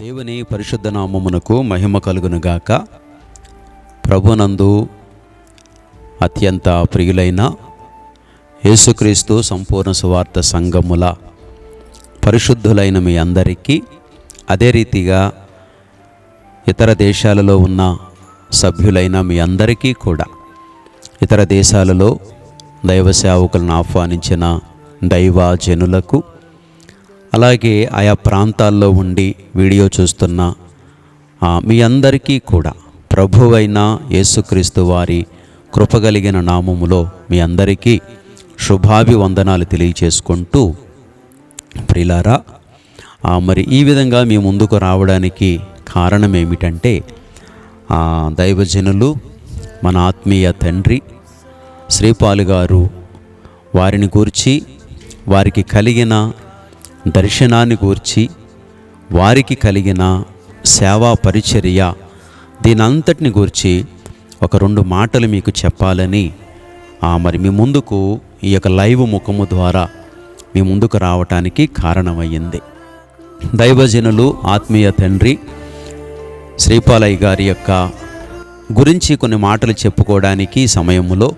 దేవుని పరిశుద్ధ నామమునకు మహిమ కలుగునుగాక. ప్రభునందు అత్యంత ప్రియులైన యేసుక్రీస్తు సంపూర్ణ సువార్త సంఘముల పరిశుద్ధులైన మీ అందరికీ, అదే రీతిగా ఇతర దేశాలలో ఉన్న సభ్యులైన మీ అందరికీ కూడా, ఇతర దేశాలలో దైవ సేవకులను ఆహ్వానించిన దైవజనులకు, అలాగే ఆయా ప్రాంతాల్లో ఉండి వీడియో చూస్తున్న మీ అందరికీ కూడా ప్రభువైన యేసుక్రీస్తు వారి కృపగలిగిన నామములో మీ అందరికీ శుభాభివందనాలు తెలియచేసుకుంటూ, ప్రియులారా, మరి ఈ విధంగా మీ ముందుకు రావడానికి కారణం ఏమిటంటే, దైవజనులు మన ఆత్మీయ తండ్రి శ్రీపాలు గారు వారిని గూర్చి, వారికి కలిగిన దర్శనాన్ని గూర్చి, వారికి కలిగిన సేవా పరిచర్య, దీనంతటిని గూర్చి ఒక 2 మాటలు మీకు చెప్పాలని మరి మీ ముందుకు ఈ యొక్క లైవ్ ముఖము ద్వారా మీ ముందుకు రావటానికి కారణమయ్యింది. దైవజనులు ఆత్మీయ తండ్రి శ్రీపాలయ్య గారి యొక్క గురించి కొన్ని మాటలు చెప్పుకోవడానికి సమయంలో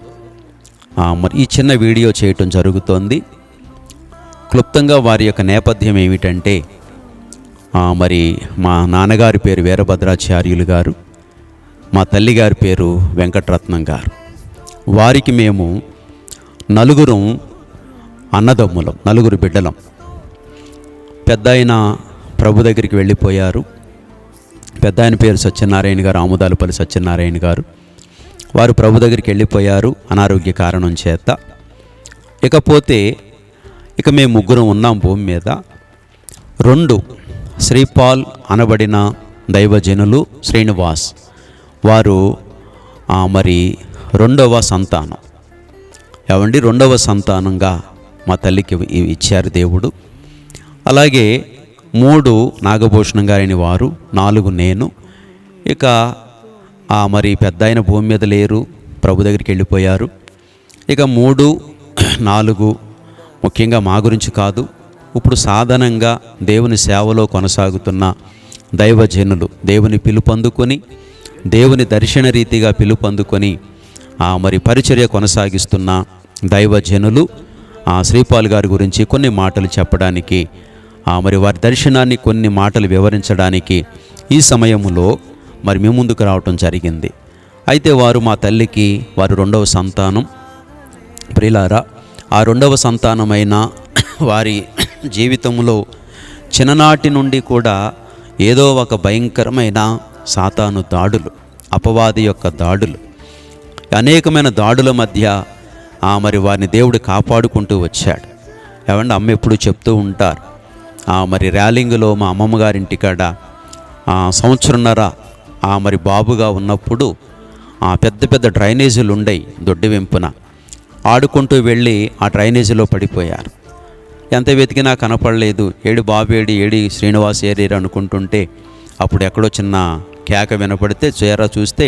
మరి ఈ చిన్న వీడియో చేయటం జరుగుతోంది. క్లుప్తంగా వారి యొక్క నేపథ్యం ఏమిటంటే, మరి మా నాన్నగారి పేరు వీరభద్రాచార్యులు గారు, మా తల్లిగారి పేరు వెంకటరత్నం గారు. వారికి మేము 4 అన్నదమ్ములం, 4 బిడ్డలం. పెద్ద ఆయన ప్రభు దగ్గరికి వెళ్ళిపోయారు. పెద్ద ఆయన పేరు సత్యనారాయణ గారు, ఆముదాలపల్లి సత్యనారాయణ గారు. వారు ప్రభు దగ్గరికి వెళ్ళిపోయారు అనారోగ్య కారణం చేత. ఇక మేము 3 ఉన్నాం భూమి మీద. 2 శ్రీపాల్ అనబడిన దైవజనులు శ్రీనివాస్, వారు మరి 2వ సంతానం. ఏమండి, 2వ సంతానంగా మా తల్లికి ఇచ్చారు దేవుడు. అలాగే 3 నాగభూషణం గారిని వారు, 4 నేను. ఇక మరి పెద్ద ఆయన భూమి మీద లేరు, ప్రభు దగ్గరికి వెళ్ళిపోయారు. ఇక 3, 4 ముఖ్యంగా మా గురించి కాదు, ఇప్పుడు సాధారణంగా దేవుని సేవలో కొనసాగుతున్న దైవజనులు, దేవుని పిలుపొందుకొని, దేవుని దర్శన రీతిగా పిలుపొందుకొని మరి పరిచర్య కొనసాగిస్తున్న దైవజనులు శ్రీపాల్ గారి గురించి కొన్ని మాటలు చెప్పడానికి, మరి వారి దర్శనాన్ని కొన్ని మాటలు వివరించడానికి ఈ సమయంలో మరి మీ ముందుకు రావటం జరిగింది. అయితే వారు మా తల్లికి వారు 2వ సంతానం. ప్రియులారా, ఆ 2వ సంతానమైన వారి జీవితంలో చిన్ననాటి నుండి కూడా ఏదో ఒక భయంకరమైన సాతాను దాడులు, అపవాది యొక్క దాడులు, అనేకమైన దాడుల మధ్య మరి వారిని దేవుడు కాపాడుకుంటూ వచ్చాడు. ఏమంటే అమ్మ ఎప్పుడు చెప్తూ ఉంటారు, మరి ర్యాలింగ్లో మా అమ్మమ్మ గారింటికాడ 1.5 సంవత్సరంన్నర మరి బాబుగా ఉన్నప్పుడు పెద్ద పెద్ద డ్రైనేజీలు ఉండయి దొడ్డి వెంపున. ఆడుకుంటూ వెళ్ళి ఆ డ్రైనేజీలో పడిపోయారు. ఎంత వెతికినా కనపడలేదు. ఏడి బాబు ఏడి శ్రీనివాస్ ఏరియర్ అనుకుంటుంటే అప్పుడు ఎక్కడో చిన్న కేక వినపడితే చేరా చూస్తే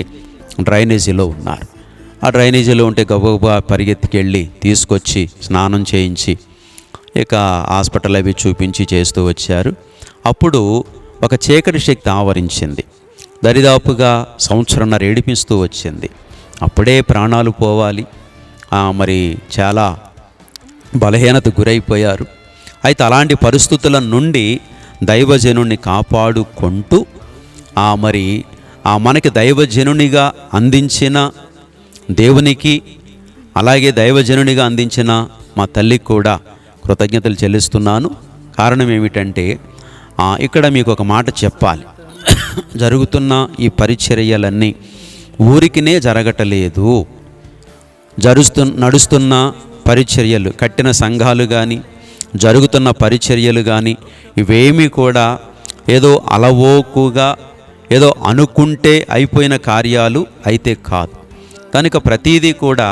డ్రైనేజీలో ఉన్నారు. ఆ డ్రైనేజీలో ఉంటే గబగబా పరిగెత్తికెళ్ళి తీసుకొచ్చి స్నానం చేయించి ఇక హాస్పిటల్ అవి చూపించి చేస్తూ వచ్చారు. అప్పుడు ఒక చీకటి శక్తి ఆవరించింది. దరిదాపుగా 1.5 సంవత్సరంన్నర ఏడిపిస్తూ వచ్చింది. అప్పుడే ప్రాణాలు పోవాలి, మరి చాలా బలహీనత గురైపోయారు. అయితే అలాంటి పరిస్థితుల నుండి దైవజనుని కాపాడుకుంటూ మరి మనకి దైవజనునిగా అందించిన దేవునికి, అలాగే దైవజనునిగా అందించిన మా తల్లికి కూడా కృతజ్ఞతలు చెల్లిస్తున్నాను. కారణం ఏమిటంటే, ఇక్కడ మీకు ఒక మాట చెప్పాలి. జరుగుతున్న ఈ పరిచర్యలన్నీ ఊరికినే జరగటలేదు. నడుస్తున్న పరిచర్యలు, కట్టిన సంఘాలు కానీ, జరుగుతున్న పరిచర్యలు కానీ, ఇవేమీ కూడా ఏదో అలవోకుగా ఏదో అనుకుంటే అయిపోయిన కార్యాలు అయితే కాదు. కనుక ప్రతీదీ కూడా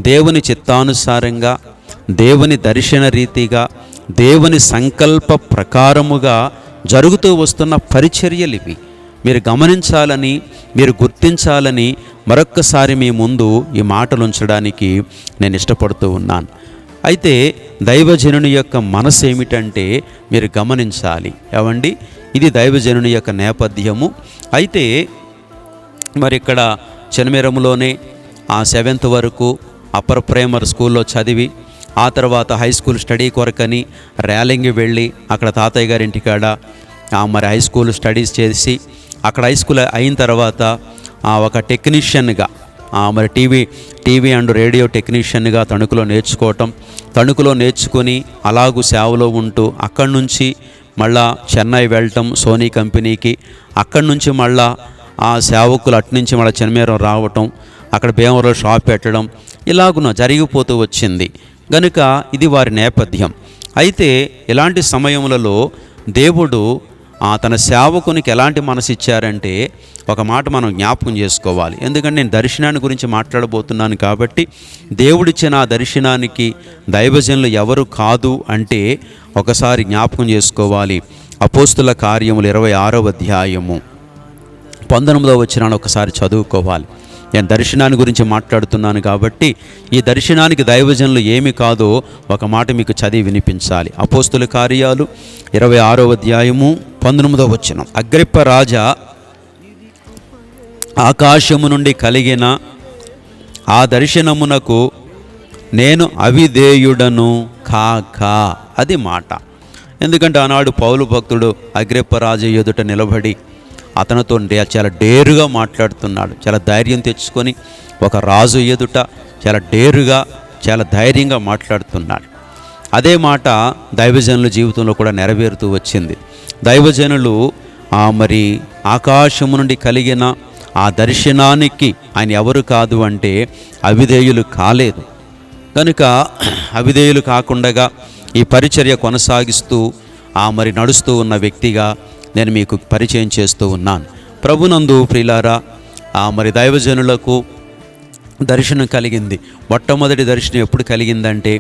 దేవుని చిత్తానుసారంగా, దేవుని దర్శన రీతిగా, దేవుని సంకల్ప ప్రకారముగా జరుగుతూ వస్తున్న పరిచర్యలు ఇవి. మీరు గమనించాలని, మీరు గుర్తించాలని మరొక్కసారి మీ ముందు ఈ మాటలు ఉంచడానికి నేను ఇష్టపడుతూ ఉన్నాను. అయితే దైవజనుని యొక్క మనసు ఏమిటంటే మీరు గమనించాలి. ఏమండి, ఇది దైవజనుని యొక్క నేపథ్యము. అయితే మరి ఇక్కడ చెనమేరంలోనే 7th వరకు అప్పర్ ప్రైమరీ స్కూల్లో చదివి ఆ తర్వాత హై స్కూల్ స్టడీ కొరకని ర్యాలింగ్ వెళ్ళి అక్కడ తాతయ్య గారి ఇంటికాడ మరి హై స్కూల్ స్టడీస్ చేసి అక్కడ హై స్కూల్ అయిన తర్వాత ఒక టెక్నీషియన్గా మరి టీవీ అండ్ రేడియో టెక్నీషియన్గా తణుకులో నేర్చుకొని అలాగూ సేవలో ఉంటూ అక్కడి నుంచి మళ్ళా చెన్నై వెళ్ళటం సోనీ కంపెనీకి, అక్కడి నుంచి మళ్ళా ఆ సేవకులు అట్నుంచి మళ్ళీ చెనమేరం రావటం, అక్కడ భీమవరంలో షాప్ పెట్టడం, ఇలాగున జరిగిపోతూ వచ్చింది గనుక ఇది వారి నేపథ్యం. అయితే ఇలాంటి సమయములలో దేవుడు తన సేవకునికి ఎలాంటి మనసు ఇచ్చారంటే ఒక మాట మనం జ్ఞాపకం చేసుకోవాలి. ఎందుకంటే నేను దర్శనాన్ని గురించి మాట్లాడబోతున్నాను కాబట్టి దేవుడిచ్చిన ఆ దర్శనానికి దైవజనులు ఎవరు కాదు అంటే ఒకసారి జ్ఞాపకం చేసుకోవాలి. అపోస్తుల కార్యములు 26వ అధ్యాయము 19వ వచనాన్ని ఒకసారి చదువుకోవాలి. నేను దర్శనాన్ని గురించి మాట్లాడుతున్నాను కాబట్టి ఈ దర్శనానికి దైవజనులు ఏమి కాదో ఒక మాట మీకు చదివి వినిపించాలి. అపోస్తుల కార్యాలు 26వ అధ్యాయము 19వ వచనం. అగ్రిప్ప రాజా, ఆకాశము నుండి కలిగిన ఆ దర్శనమునకు నేను అవిధేయుడను కాక. అది మాట. ఎందుకంటే ఆనాడు పౌలు భక్తుడు అగ్రిప్ప రాజు ఎదుట నిలబడి అతనితో చాలా డేరుగా మాట్లాడుతున్నాడు. చాలా ధైర్యం తెచ్చుకొని ఒక రాజు ఎదుట చాలా డేరుగా చాలా ధైర్యంగా మాట్లాడుతున్నాడు. అదే మాట దైవజనుల జీవితంలో కూడా నెరవేరుతూ వచ్చింది. దైవజనులు మరి ఆకాశము నుండి కలిగిన ఆ దర్శనానికి ఆయన ఎవరు కాదు అంటే అవిధేయులు కాలేదు. కనుక అవిధేయులు కాకుండా ఈ పరిచర్య కొనసాగిస్తూ మరి నడుస్తూ ఉన్న వ్యక్తిగా నేను మీకు పరిచయం చేస్తూ ఉన్నాను. ప్రభునందు ప్రియులారా, మరి దైవజనులకు దర్శనం కలిగింది. మొట్టమొదటి దర్శనం ఎప్పుడు కలిగిందంటే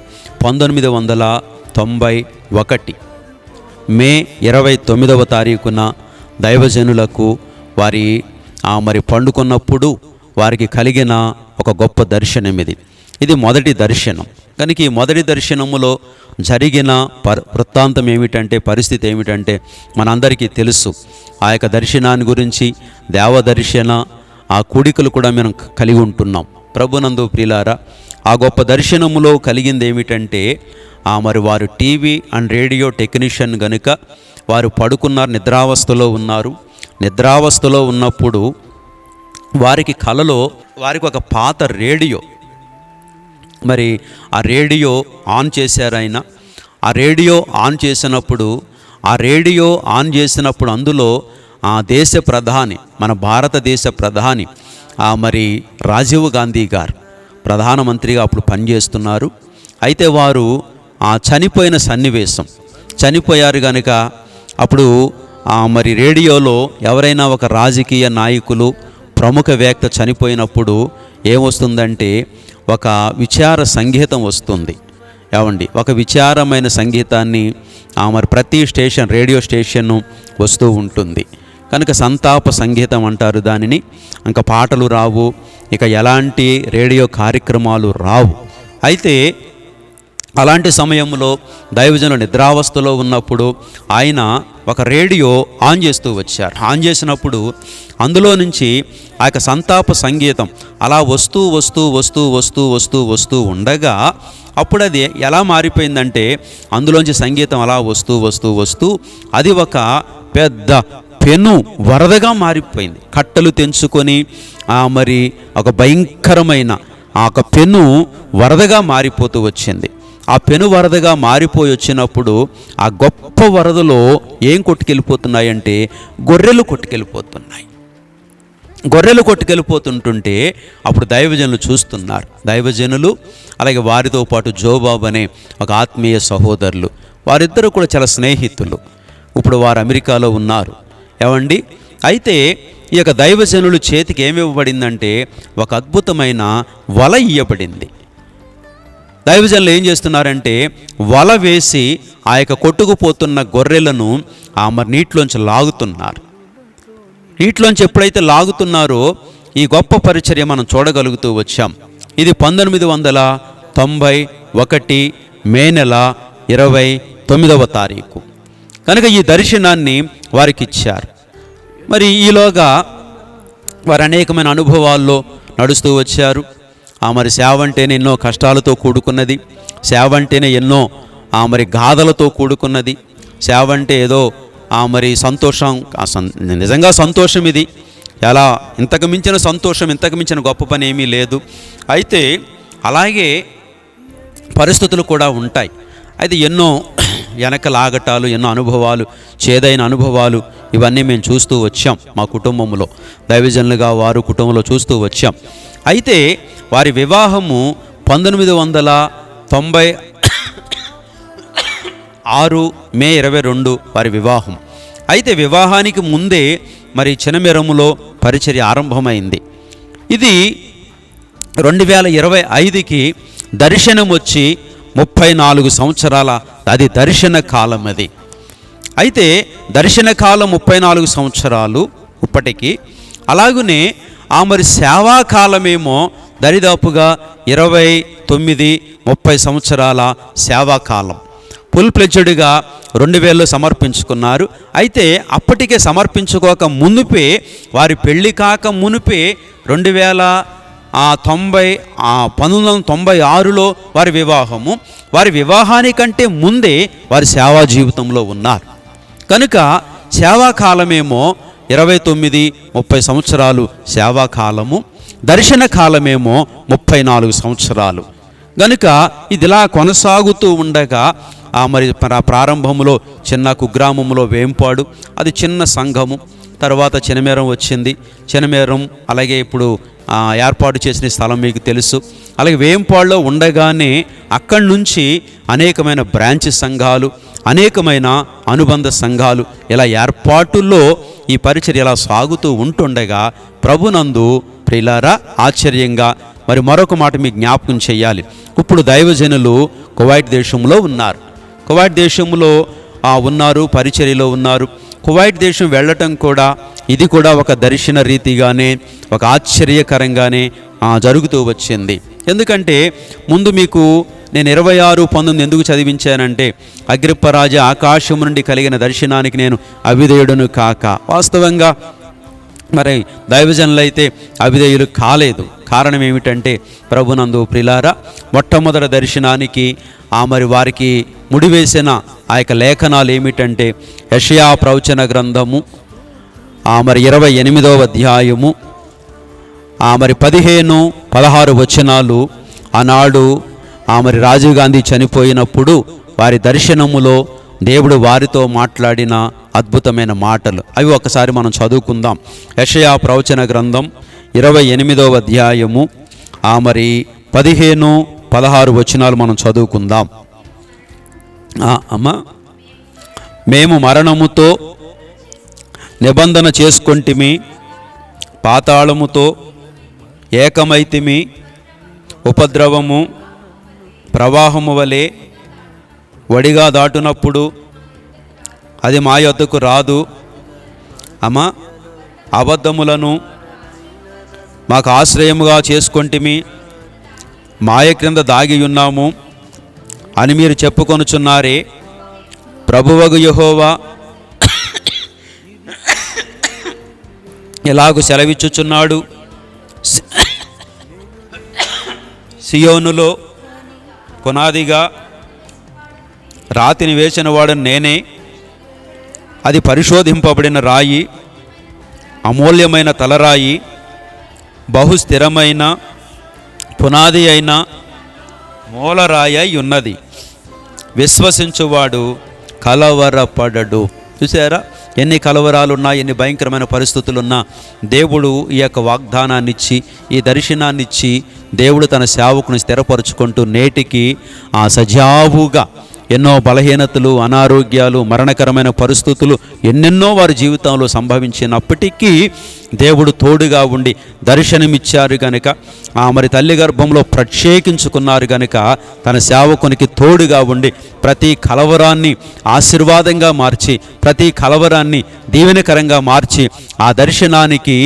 1991 మే 29వ తారీఖున దైవజనులకు వారి మరి పండుకున్నప్పుడు వారికి కలిగిన ఒక గొప్ప దర్శనం ఇది మొదటి దర్శనం. కనుక ఈ మొదటి దర్శనములో జరిగిన వృత్తాంతం ఏమిటంటే, పరిస్థితి ఏమిటంటే మనందరికీ తెలుసు. ఆ యొక్క దర్శనాన్ని గురించి దేవదర్శన ఆ కూడికలు కూడా మనం కలిగి ఉంటున్నాం. ప్రభునందు ప్రియులారా, ఆ గొప్ప దర్శనములో కలిగింది ఏమిటంటే మరి వారు టీవీ అండ్ రేడియో టెక్నీషియన్ గనుక వారు పడుకున్నారు, నిద్రావస్థలో ఉన్నారు. నిద్రావస్థలో ఉన్నప్పుడు వారికి కలలో వారికి ఒక పాత రేడియో, మరి ఆ రేడియో ఆన్ చేశారు ఆయన. ఆ రేడియో ఆన్ చేసినప్పుడు అందులో దేశ ప్రధాని, మన భారతదేశ ప్రధాని మరి రాజీవ్ గాంధీ గారు ప్రధానమంత్రిగా అప్పుడు పనిచేస్తున్నారు. అయితే వారు చనిపోయిన సన్నివేశం, చనిపోయారు కనుక అప్పుడు మరి రేడియోలో ఎవరైనా ఒక రాజకీయ నాయకులు ప్రముఖవేత్త చనిపోయినప్పుడు ఏమొస్తుందంటే ఒక విచార సంగీతం వస్తుంది. ఏమండి, ఒక విచారమైన సంగీతాన్ని మరి ప్రతి స్టేషన్, రేడియో స్టేషన్ వస్తూ ఉంటుంది. కనుక సంతాప సంగీతం అంటారు దానిని. ఇంకా పాటలు రావు, ఇక ఎలాంటి రేడియో కార్యక్రమాలు రావు. అయితే అలాంటి సమయంలో దైవజనులు నిద్రావస్థలో ఉన్నప్పుడు ఆయన ఒక రేడియో ఆన్ చేస్తూ వచ్చారు. ఆన్ చేసినప్పుడు అందులో నుంచి ఆ యొక్క సంతాప సంగీతం అలా వస్తూ ఉండగా అప్పుడు అది ఎలా మారిపోయిందంటే అందులోంచి సంగీతం అలా వస్తూ అది ఒక పెద్ద పెను వరదగా మారిపోయింది. కట్టలు తెంచుకొని మరి ఒక భయంకరమైన ఒక పెను వరదగా మారిపోతూ వచ్చింది. ఆ పెను వరదగా మారిపోయి వచ్చినప్పుడు ఆ గొప్ప వరదలో ఏం కొట్టుకెళ్ళిపోతున్నాయంటే గొర్రెలు కొట్టుకెళ్ళిపోతుంటుంటే అప్పుడు దైవజనులు చూస్తున్నారు. దైవజనులు అలాగే వారితో పాటు జోబాబు అనే ఒక ఆత్మీయ సహోదరులు, వారిద్దరూ కూడా చాలా స్నేహితులు. ఇప్పుడు వారు అమెరికాలో ఉన్నారు. ఏమండి, అయితే ఈ యొక్క దైవజనులు చేతికి ఏమి ఇవ్వబడిందంటే ఒక అద్భుతమైన వల ఇవ్వబడింది. దైవజనులు ఏం చేస్తున్నారంటే వల వేసి ఆ యొక్క కొట్టుకుపోతున్న గొర్రెలను మరి నీటిలోంచి లాగుతున్నారు. నీటిలోంచి ఎప్పుడైతే లాగుతున్నారో ఈ గొప్ప పరిచర్య మనం చూడగలుగుతూ వచ్చాం. ఇది 1991 మే నెల 29వ తారీఖు. కనుక ఈ దర్శనాన్ని వారికి ఇచ్చారు. మరి ఈలోగా వారు అనేకమైన అనుభవాల్లో నడుస్తూ వచ్చారు. మరి సేవ అంటేనే ఎన్నో కష్టాలతో కూడుకున్నది, సేవ అంటేనే ఎన్నో మరి గాథలతో కూడుకున్నది, సేవ అంటే ఏదో మరి సంతోషం, నిజంగా సంతోషం ఇది, ఎలా ఇంతకు మించిన సంతోషం, ఇంతకు మించిన గొప్ప పని ఏమీ లేదు. అయితే అలాగే పరిస్థితులు కూడా ఉంటాయి. అయితే ఎన్నో వెనకలాగటాలు, ఎన్నో అనుభవాలు, చేదైన అనుభవాలు, ఇవన్నీ మేము చూస్తూ వచ్చాం. మా కుటుంబంలో దైవజనులుగా వారు కుటుంబంలో చూస్తూ వచ్చాం. అయితే వారి వివాహము 1996 మే 22 వారి వివాహం. అయితే వివాహానికి ముందే మరి చినమెరములో పరిచర్య ఆరంభమైంది. ఇది 2025కి దర్శనం వచ్చి 34 సంవత్సరాల అది దర్శన కాలం. అది అయితే దర్శన కాలం 34 సంవత్సరాలు ఇప్పటికీ. అలాగనే మరి సేవాకాలమేమో దరిదాపుగా 29-30 సంవత్సరాల సేవాకాలం. ఫుల్ ప్లెడ్జ్డ్గా 2000లో సమర్పించుకున్నారు. అయితే అప్పటికే సమర్పించుకోక మునుపే, వారి పెళ్లి కాక మునుపే 1996లో వారి వివాహము. వారి వివాహానికంటే ముందే వారి సేవా జీవితంలో ఉన్నారు. కనుక సేవాకాలమేమో 29-30 సంవత్సరాలు సేవాకాలము, దర్శన కాలమేమో 34 సంవత్సరాలు. కనుక ఇదిలా కొనసాగుతూ ఉండగా మరి ప్రారంభంలో చిన్న కుగ్రామంలో వేంపాడు, అది చిన్న సంఘము. తర్వాత చినమేరం వచ్చింది. చినమేరం అలాగే ఇప్పుడు ఏర్పాటు చేసిన స్థలం మీకు తెలుసు. అలాగే వేంపాడులో ఉండగానే అక్కడి నుంచి అనేకమైన బ్రాంచ్ సంఘాలు, అనేకమైన అనుబంధ సంఘాలు ఇలా ఏర్పాటుల్లో ఈ పరిచర్య ఇలా సాగుతూ ఉంటుండగా ప్రభునందు ప్రియులారా ఆశ్చర్యంగా మరి మరొక మాట మీకు జ్ఞాపకం చేయాలి. ఇప్పుడు దైవజనులు కువైట్ దేశంలో ఉన్నారు. కువైట్ దేశంలో ఉన్నారు, పరిచర్యలో ఉన్నారు. కువైట్ దేశం వెళ్ళటం కూడా ఇది కూడా ఒక దర్శన రీతిగానే, ఒక ఆశ్చర్యకరంగానే జరుగుతూ వచ్చింది. ఎందుకంటే ముందు మీకు నేను 26:19 ఎందుకు చదివించానంటే, అగ్రిప్పరాజు ఆకాశం నుండి కలిగిన దర్శనానికి నేను అవిధేయుడును కాక. వాస్తవంగా మరి దైవజనులైతే అవిధేయులు కాలేదు. కారణం ఏమిటంటే ప్రభునందు ప్రిలారా మొట్టమొదటి దర్శనానికి మరి వారికి ముడివేసిన ఆ యొక్క లేఖనాలు ఏమిటంటే యెషయా ప్రవచన గ్రంథము మరి 28వ అధ్యాయము మరి 15-16 వచనాలు. ఆనాడు మరి రాజీవ్ గాంధీ చనిపోయినప్పుడు వారి దర్శనములో దేవుడు వారితో మాట్లాడిన అద్భుతమైన మాటలు అవి ఒకసారి మనం చదువుకుందాం. యెషయా ప్రవచన గ్రంథం 28వ అధ్యాయము మరి 15-16 వచనాలు మనం చదువుకుందాం. అమ్మా, మేము మరణముతో నిబంధన చేసుకొంటిమి, పాతాళముతో ఏకమైతిమి, ఉపద్రవము ప్రవాహము వలె వడిగా దాటునప్పుడు అది మా యొద్దకు రాదు. అమ్మా, అబద్ధములను మాకు ఆశ్రయముగా చేసుకొంటిమి, మాయ క్రింద దాగి ఉన్నాము అని మీరు చెప్పుకొనుచున్నారే. ప్రభువగు యెహోవా ఎలాగు సెలవిచ్చుచున్నాడు, సియోనులో పునాదిగా రాతిని వేసిన వాడని నేనే, అది పరిశోధింపబడిన రాయి, అమూల్యమైన తలరాయి, బహుస్థిరమైన పునాది అయిన మూలరాయి అయి ఉన్నది. విశ్వసించువాడు కలవరపడడు. చూసారా ఎన్ని కలవరాలున్నా, ఎన్ని భయంకరమైన పరిస్థితులున్నా దేవుడు ఈ యొక్క వాగ్దానాన్ని ఇచ్చి, ఈ దర్శనాన్ని ఇచ్చి దేవుడు తన సేవకుని స్థిరపరుచుకుంటూ నేటికి సజావుగా ఎన్నో బలహీనతలు, అనారోగ్యాలు, మరణకరమైన పరిస్థితులు ఎన్నెన్నో వారి జీవితంలో సంభవించినప్పటికీ దేవుడు తోడుగా ఉండి దర్శనమిచ్చారు గనుక మరి తల్లి గర్భంలో ప్రత్యేకించుకున్నారు గనుక తన సేవకునికి తోడుగా ఉండి ప్రతి కలవరాన్ని ఆశీర్వాదంగా మార్చి ప్రతి కలవరాన్ని దీవెనకరంగా మార్చి ఆ దర్శనానికి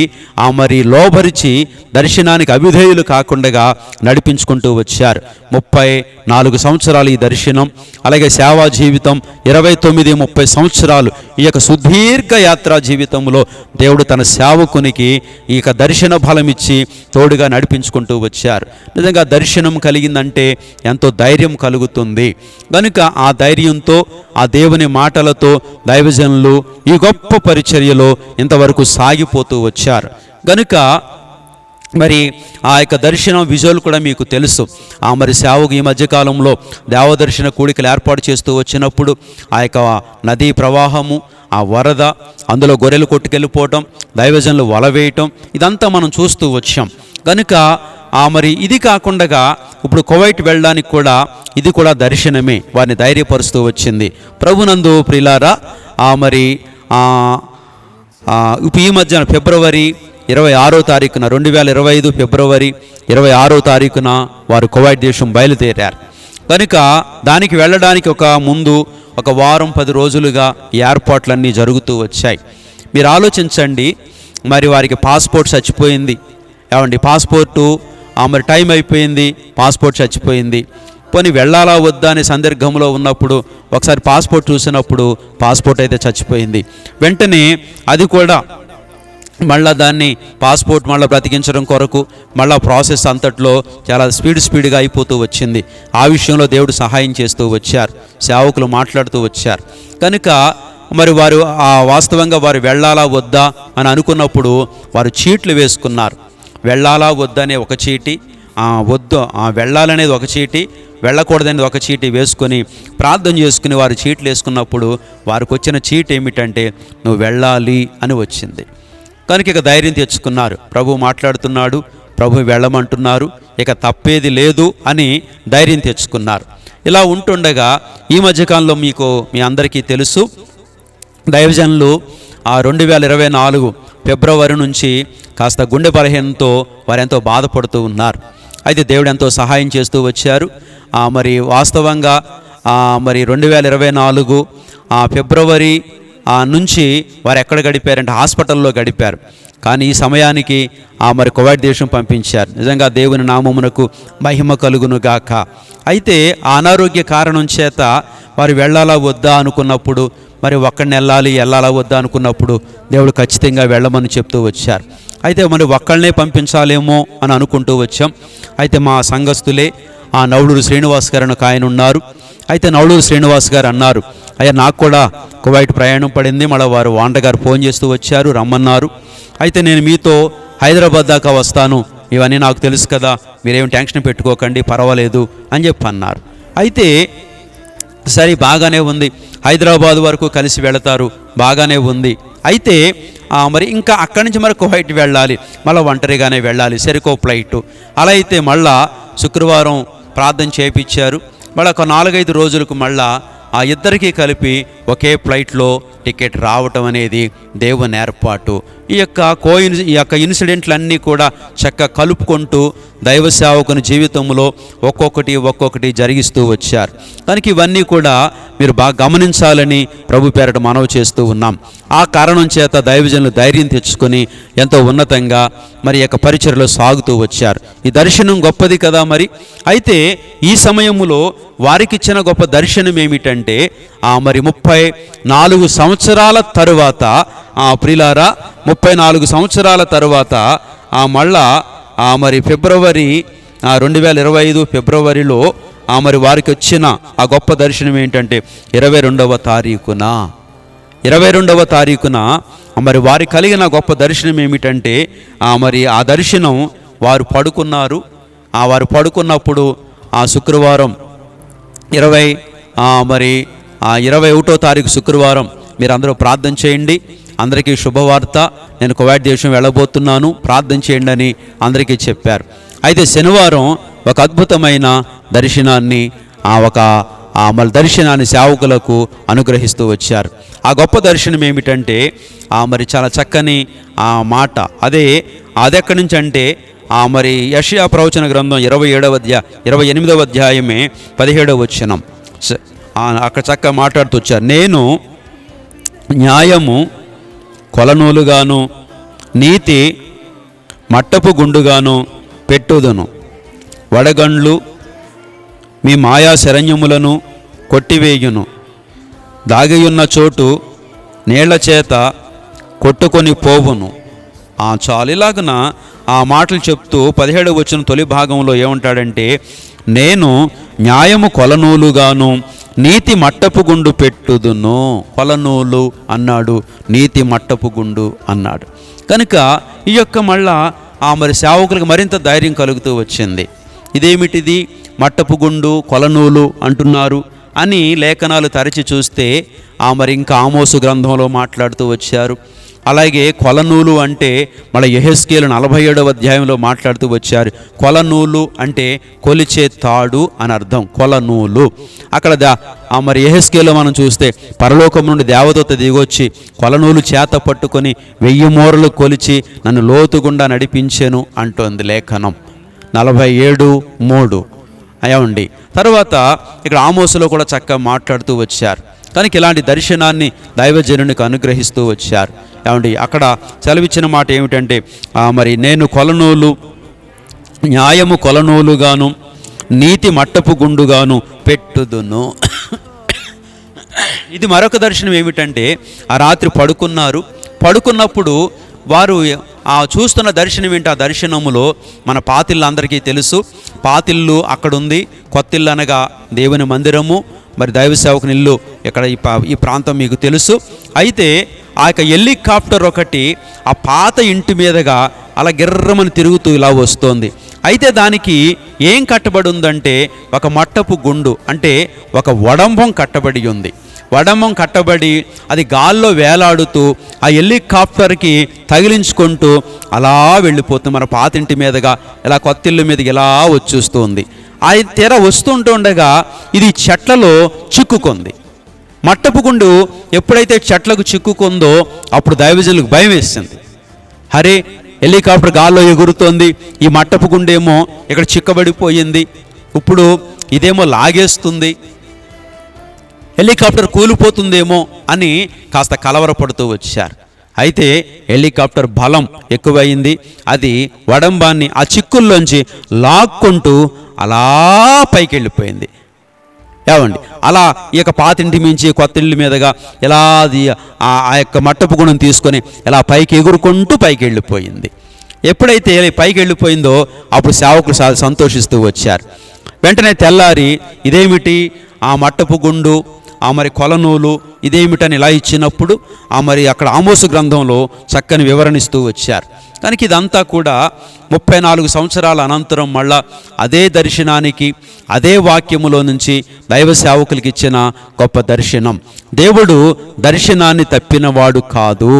మరి లోబరిచి దర్శనానికి అవిధేయులు కాకుండా నడిపించుకుంటూ వచ్చారు. 34 సంవత్సరాలు ఈ దర్శనం, అలాగే సేవా జీవితం 29-30 సంవత్సరాలు. ఈ యొక్క సుదీర్ఘ యాత్రా జీవితంలో దేవుడు తన సేవకునికి ఈ యొక్క దర్శన బలం ఇచ్చి తోడుగా నడిపించుకుంటూ వచ్చారు. నిజంగా దర్శనం కలిగిందంటే ఎంతో ధైర్యం కలుగుతుంది కనుక ఆ ధైర్యంతో ఆ దేవుని మాటలతో దైవజనులు ఈ గొప్ప పరిచర్యలో ఇంతవరకు సాగిపోతూ వచ్చారు. కనుక మరి ఆ యొక్క దర్శనం విజువల్ కూడా మీకు తెలుసు. మరి సేవకు ఈ మధ్యకాలంలో దేవదర్శన కూడికలు ఏర్పాటు చేస్తూ వచ్చినప్పుడు ఆ యొక్క నదీ ప్రవాహము, ఆ వరద, అందులో గొర్రెలు కొట్టుకెళ్ళిపోవటం, దైవజనులు వలవేయటం, ఇదంతా మనం చూస్తూ వచ్చాం. కనుక మరి ఇది కాకుండా ఇప్పుడు కువైట్ వెళ్ళడానికి కూడా ఇది కూడా దర్శనమే వారిని ధైర్యపరుస్తూ వచ్చింది. ప్రభునందు ప్రియులారా, మరి ఈ మధ్యన ఫిబ్రవరి 26వ తారీఖున 2025 ఫిబ్రవరి 26వ తారీఖున వారు కువైట్ దేశం బయలుదేరారు. కనుక దానికి వెళ్ళడానికి ముందు ఒక వారం 10 రోజులుగా ఈ ఏర్పాట్లన్నీ జరుగుతూ వచ్చాయి. మీరు ఆలోచించండి, మరి వారికి పాస్పోర్ట్ చచ్చిపోయింది. ఏమండి, పాస్పోర్టు మరి టైం అయిపోయింది, పాస్పోర్ట్ చచ్చిపోయింది. పోనీ వెళ్ళాలా వద్దా అనే సందర్భంలో ఉన్నప్పుడు ఒకసారి పాస్పోర్ట్ చూసినప్పుడు పాస్పోర్ట్ అయితే చచ్చిపోయింది. వెంటనే అది కూడా మళ్ళీ దాన్ని పాస్పోర్ట్ మళ్ళీ బ్రతికించడం కొరకు మళ్ళీ ప్రాసెస్ అంతట్లో చాలా స్పీడ్గా అయిపోతూ వచ్చింది. ఆ విషయంలో దేవుడు సహాయం చేస్తూ వచ్చారు, సేవకులు మాట్లాడుతూ వచ్చారు. కనుక మరి వారు వాస్తవంగా వారు వెళ్ళాలా వద్దా అని అనుకున్నప్పుడు వారు చీట్లు వేసుకున్నారు. వెళ్ళాలా వద్దనే ఒక చీటి, వద్దు వెళ్ళాలనేది ఒక చీటి, వెళ్ళకూడదనేది ఒక చీటి వేసుకొని ప్రార్థన చేసుకుని వారు చీట్లు వేసుకున్నప్పుడు వారికి వచ్చిన చీటి ఏమిటంటే నువ్వు వెళ్ళాలి అని వచ్చింది. కనుక ఇక ధైర్యం తెచ్చుకున్నారు. ప్రభు మాట్లాడుతున్నాడు, ప్రభు వెళ్ళమంటున్నారు, ఇక తప్పేది లేదు అని ధైర్యం తెచ్చుకున్నారు. ఇలా ఉంటుండగా ఈ మధ్యకాలంలో మీ అందరికీ తెలుసు, దైవజనులు 2024 ఫిబ్రవరి నుంచి కాస్త గుండె బలహీనంతో వారు ఎంతో బాధపడుతూ ఉన్నారు. అయితే దేవుడు ఎంతో సహాయం చేస్తూ వచ్చారు. మరి వాస్తవంగా మరి 2024 ఫిబ్రవరి నుంచి వారు ఎక్కడ గడిపారంటే హాస్పిటల్లో గడిపారు. కానీ ఈ సమయానికి మరి కువైట్ దేశం పంపించారు. నిజంగా దేవుని నామమునకు మహిమ కలుగును గాక. అయితే అనారోగ్య కారణం చేత వారు వెళ్ళాలా వద్దా అనుకున్నప్పుడు, మరి ఒక్కడిని వెళ్ళాలా వద్దా అనుకున్నప్పుడు దేవుడు ఖచ్చితంగా వెళ్ళమని చెప్తూ వచ్చారు. అయితే మరి ఒక్కళ్ళనే పంపించాలేమో అని అనుకుంటూ వచ్చాం. అయితే మా సంఘస్థులే నవలూరు శ్రీనివాస్ గారు అని ఆయన ఉన్నారు. అయితే నవలూరు శ్రీనివాస్ గారు అన్నారు, అయ్యా నాకు కూడా కువైట్ ప్రయాణం పడింది, మళ్ళీ వారు వాండ గారు ఫోన్ చేస్తూ వచ్చారు, రమ్మన్నారు. అయితే నేను మీతో హైదరాబాద్ దాకా వస్తాను, ఇవన్నీ నాకు తెలుసు కదా, మీరేం టెన్షన్ పెట్టుకోకండి, పర్వాలేదు అని చెప్పి అన్నారు. అయితే సరే బాగానే ఉంది, హైదరాబాద్ వరకు కలిసి వెళతారు, బాగానే ఉంది. అయితే మరి ఇంకా అక్కడి నుంచి మరి కువైట్ వెళ్ళాలి, మళ్ళీ ఒంటరిగానే వెళ్ళాలి, సరికో ఫ్లైట్. అలా అయితే మళ్ళా శుక్రవారం ప్రార్థన చేయించారు. మళ్ళీ ఒక 4-5 రోజులకు మళ్ళా ఇద్దరికీ కలిపి ఒకే ఫ్లైట్లో టికెట్ రావటం అనేది దేవుని ఏర్పాటు. ఈ యొక్క ఇన్సిడెంట్లన్నీ కూడా చక్కగా కలుపుకుంటూ దైవ సేవకుని జీవితంలో ఒక్కొక్కటి జరిగిస్తూ వచ్చారు. కనుక ఇవన్నీ కూడా మీరు బాగా గమనించాలని ప్రభు పేరట మనవి చేస్తూ ఉన్నాం. ఆ కారణం చేత దైవజనులు ధైర్యం తెచ్చుకొని ఎంతో ఉన్నతంగా మరి యొక్క పరిచర్యలో సాగుతూ వచ్చారు. ఈ దర్శనం గొప్పది కదా మరి. అయితే ఈ సమయంలో వారికి ఇచ్చిన గొప్ప దర్శనం ఏమిటంటే మరి 34 సంవత్సరాల తరువాత ప్రియులారా 34 సంవత్సరాల తరువాత మళ్ళా మరి ఫిబ్రవరి 2025 ఫిబ్రవరిలో మరి వారికి వచ్చిన ఆ గొప్ప దర్శనం ఏంటంటే 22వ తారీఖున మరి వారికి కలిగిన గొప్ప దర్శనం ఏమిటంటే మరి ఆ దర్శనం వారు పడుకున్నారు. వారు పడుకున్నప్పుడు శుక్రవారం 21వ తారీఖు శుక్రవారం మీరందరూ ప్రార్థన చేయండి, అందరికీ శుభవార్త, నేను కువైట్ దేశం వెళ్ళబోతున్నాను, ప్రార్థన చేయండి అని అందరికీ చెప్పారు. అయితే శనివారం ఒక అద్భుతమైన దర్శనాన్ని ఒక మళ్ళీ దర్శనాన్ని సేవకులకు అనుగ్రహిస్తూ వచ్చారు. ఆ గొప్ప దర్శనం ఏమిటంటే మరి చాలా చక్కని మాట. అది ఎక్కడి నుంచి అంటే మరి యెషయా ప్రవచన గ్రంథం 28వ అధ్యాయమే 17వ వచనం. అక్కడ చక్కగా మాట్లాడుతూ వచ్చారు. నేను న్యాయము కొలనూలుగాను నీతి మట్టపు గుండుగాను పెట్టుదును. వడగండ్లు మీ మాయా శరణ్యములను కొట్టివేయును. దాగియున్న చోటు నీళ్ల చేత కొట్టుకొని పోవును. చాలు. ఇలాగున ఆ మాటలు చెప్తూ 17వ వచనం తొలి భాగంలో ఏమంటాడంటే, నేను న్యాయము కొలనూలుగాను నీతి మట్టపు గుండు పెట్టుదును. కొలనూలు అన్నాడు, నీతి మట్టపు గుండు అన్నాడు. కనుక ఈ యొక్క మళ్ళా మరి సేవకులకు మరింత ధైర్యం కలుగుతూ వచ్చింది. ఇదేమిటిది, మట్టపు గుండు కొలనూలు అంటున్నారు అని లేఖనాలు తరచి చూస్తే మరి ఇంకా ఆమోసు గ్రంథంలో మాట్లాడుతూ వచ్చారు. అలాగే కొలనూలు అంటే మళ్ళీ యెహెజ్కేలు 47వ అధ్యాయంలో మాట్లాడుతూ వచ్చారు. కొలనూలు అంటే కొలిచే తాడు అని అర్థం. కొలనూలు అక్కడ మరి యెహెజ్కేలులో మనం చూస్తే పరలోకం నుండి దేవదూత దిగొచ్చి కొలనూలు చేత పట్టుకొని 1000 మూరలు కొలిచి నన్ను లోతుగుండా నడిపించెను అంటోంది లేఖనం 47:3. అయ్యండి. తర్వాత ఇక్కడ ఆమోసులో కూడా చక్కగా మాట్లాడుతూ వచ్చారు. కనుక ఇలాంటి దర్శనాన్ని దైవజనునికి అనుగ్రహిస్తూ వచ్చారు. ఏమండి, అక్కడ సెలవిచ్చిన మాట ఏమిటంటే మరి నేను న్యాయము కొలనూలుగాను నీతి మట్టపు గుండుగాను పెట్టుదును. ఇది మరొక దర్శనం ఏమిటంటే ఆ రాత్రి పడుకున్నప్పుడు వారు చూస్తున్న దర్శనం ఏంటి? ఆ దర్శనములో మన పాతిళ్ళు అందరికీ తెలుసు. పాతిళ్ళు అక్కడుంది. కొత్తిల్లు అనగా దేవుని మందిరము, మరి దైవ సేవకుని ఇల్లు ఇక్కడ ఈ ప్రాంతం మీకు తెలుసు. అయితే ఆ యొక్క హెలికాప్టర్ ఒకటి ఆ పాత ఇంటి మీదుగా అలా గిర్రమని తిరుగుతూ ఇలా వస్తోంది. అయితే దానికి ఏం కట్టబడి ఉందంటే ఒక మట్టపు గుండు, అంటే ఒక వడంబం కట్టబడి ఉంది. వడంబం కట్టబడి అది గాల్లో వేలాడుతూ ఆ హెలికాప్టర్కి తగిలించుకుంటూ అలా వెళ్ళిపోతుంది. మన పాతింటి మీదుగా ఇలా కొత్తిల్లు మీదకి ఇలా వచ్చేస్తుంది. ఆ తెర వస్తుండగా ఇది చెట్లలో చిక్కుకుంది. మట్టపు గుండు ఎప్పుడైతే చెట్లకు చిక్కుకుందో అప్పుడు దైవజనులకు భయం వేసింది. హరే, హెలికాప్టర్ గాల్లో ఎగురుతోంది, ఈ మట్టపు గుండేమో ఇక్కడ చిక్కబడిపోయింది, ఇప్పుడు ఇదేమో లాగేస్తుంది, హెలికాప్టర్ కూలిపోతుందేమో అని కాస్త కలవరపడుతూ వచ్చారు. అయితే హెలికాప్టర్ బలం ఎక్కువైంది. అది వడంబాన్ని ఆ చిక్కుల్లోంచి లాక్కుంటూ అలా పైకి వెళ్ళిపోయింది. ఏమండి, అలా ఈ యొక్క పాతింటి మించి కొత్తింటి మీదుగా ఇలా అది ఆ యొక్క మట్టపు గుణం తీసుకొని ఇలా పైకి ఎగురుకుంటూ పైకి వెళ్ళిపోయింది. ఎప్పుడైతే పైకి వెళ్ళిపోయిందో అప్పుడు సేవకులు సంతోషిస్తూ వచ్చారు. వెంటనే తెల్లారి ఇదేమిటి ఆ మట్టపు గుండు మరి కొలనూలు ఇదేమిటని ఇలా ఇచ్చినప్పుడు మరి అక్కడ ఆమోసు గ్రంథంలో చక్కని వివరణిస్తూ వచ్చారు. కనుక ఇదంతా కూడా 34 సంవత్సరాల అనంతరం మళ్ళా అదే దర్శనానికి అదే వాక్యములో నుంచి దైవ సేవకులకి ఇచ్చిన గొప్ప దర్శనం. దేవుడు దర్శనాన్ని తప్పినవాడు కాదు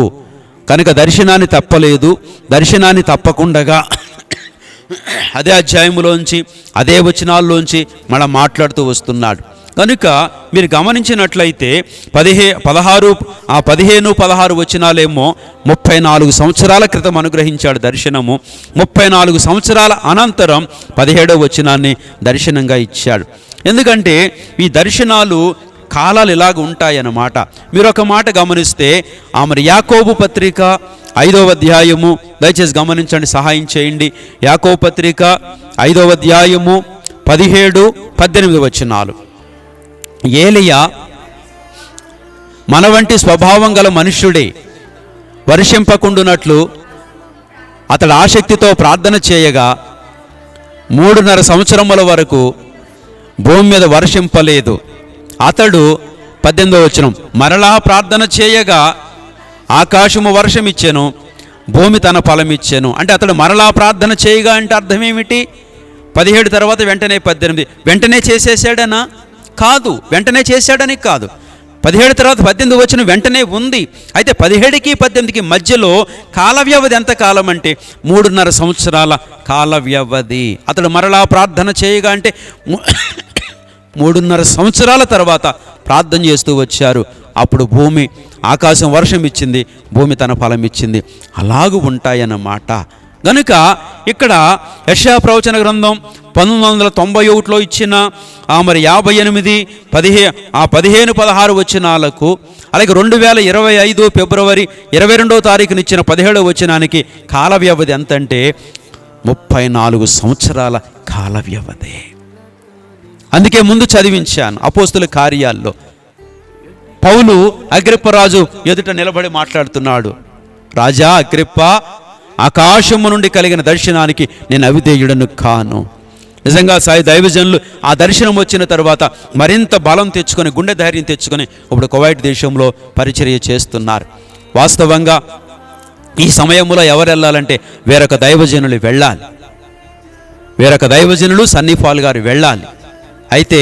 కనుక దర్శనాన్ని తప్పలేదు. దర్శనాన్ని తప్పకుండా అదే అధ్యాయంలోంచి అదే వచనాల్లోంచి మళ్ళీ మాట్లాడుతూ వస్తున్నాడు. కనుక మీరు గమనించినట్లయితే 15-16 వచనాలేమో 34 సంవత్సరాల క్రితం అనుగ్రహించాడు దర్శనము. 34 సంవత్సరాల అనంతరం 17వ వచనాన్ని దర్శనంగా ఇచ్చాడు. ఎందుకంటే ఈ దర్శనాలు కాలాలు ఇలాగ ఉంటాయన్నమాట. మీరు ఒక మాట గమనిస్తే మరి యాకోబు పత్రిక 5వ అధ్యాయము, దయచేసి గమనించండి, సహాయం చేయండి. యాకోబు పత్రిక 5వ అధ్యాయము 17-18 వచనాలు. ఏలియా మన వంటి స్వభావం గల మనుష్యుడే, వర్షింపకుండునట్లు అతడు ఆసక్తితో ప్రార్థన చేయగా 3.5 సంవత్సరముల వరకు భూమి మీద వర్షింపలేదు. అతడు 18వ వచనం, మరలా ప్రార్థన చేయగా ఆకాశము వర్షమిచ్చెను, భూమి తన ఫలమిచ్చెను. అంటే అతడు మరలా ప్రార్థన చేయగా అంటే అర్థం ఏమిటి? 17 తర్వాత వెంటనే 18. వెంటనే చేసేసాడనా? కాదు, వెంటనే చేశాడని కాదు. 17 తర్వాత 18 వచ్చిన వెంటనే ఉంది. అయితే 17కి 18కి మధ్యలో కాల వ్యవధి ఎంత కాలం అంటే 3.5 సంవత్సరాల కాల వ్యవధి. అతడు మరలా ప్రార్థన చేయగా అంటే 3.5 సంవత్సరాల తర్వాత ప్రార్థన చేస్తూ వచ్చారు. అప్పుడు భూమి ఆకాశం వర్షం ఇచ్చింది, భూమి తన ఫలం ఇచ్చింది. అలాగూ ఉంటాయన్నమాట. కనుక ఇక్కడ యెషయా ప్రవచన గ్రంథం 1991లో ఇచ్చిన మరి 58, 15-16 వచనాలకు, అలాగే 2025 ఫిబ్రవరి 22వ తారీఖున ఇచ్చిన 17వ వచనానికి కాల వ్యవధి ఎంతంటే 34 సంవత్సరాల కాల వ్యవధి. అందుకే ముందు చదివించాను. అపోస్తుల కార్యాల్లో పౌలు అగ్రిప్పరాజు ఎదుట నిలబడి మాట్లాడుతున్నాడు. రాజా అగ్రిప్ప, ఆకాశము నుండి కలిగిన దర్శనానికి నేను అవిధేయుడను కాను. నిజంగా దైవజనులు ఆ దర్శనం వచ్చిన తర్వాత మరింత బలం తెచ్చుకొని, గుండె ధైర్యం తెచ్చుకొని ఇప్పుడు కువైట్ దేశంలో పరిచర్య చేస్తున్నారు. వాస్తవంగా ఈ సమయంలో ఎవరు వెళ్ళాలంటే వేరొక దైవజనులు వెళ్ళాలి. వేరొక దైవజనులు సన్నీఫాల్ గారు వెళ్ళాలి. అయితే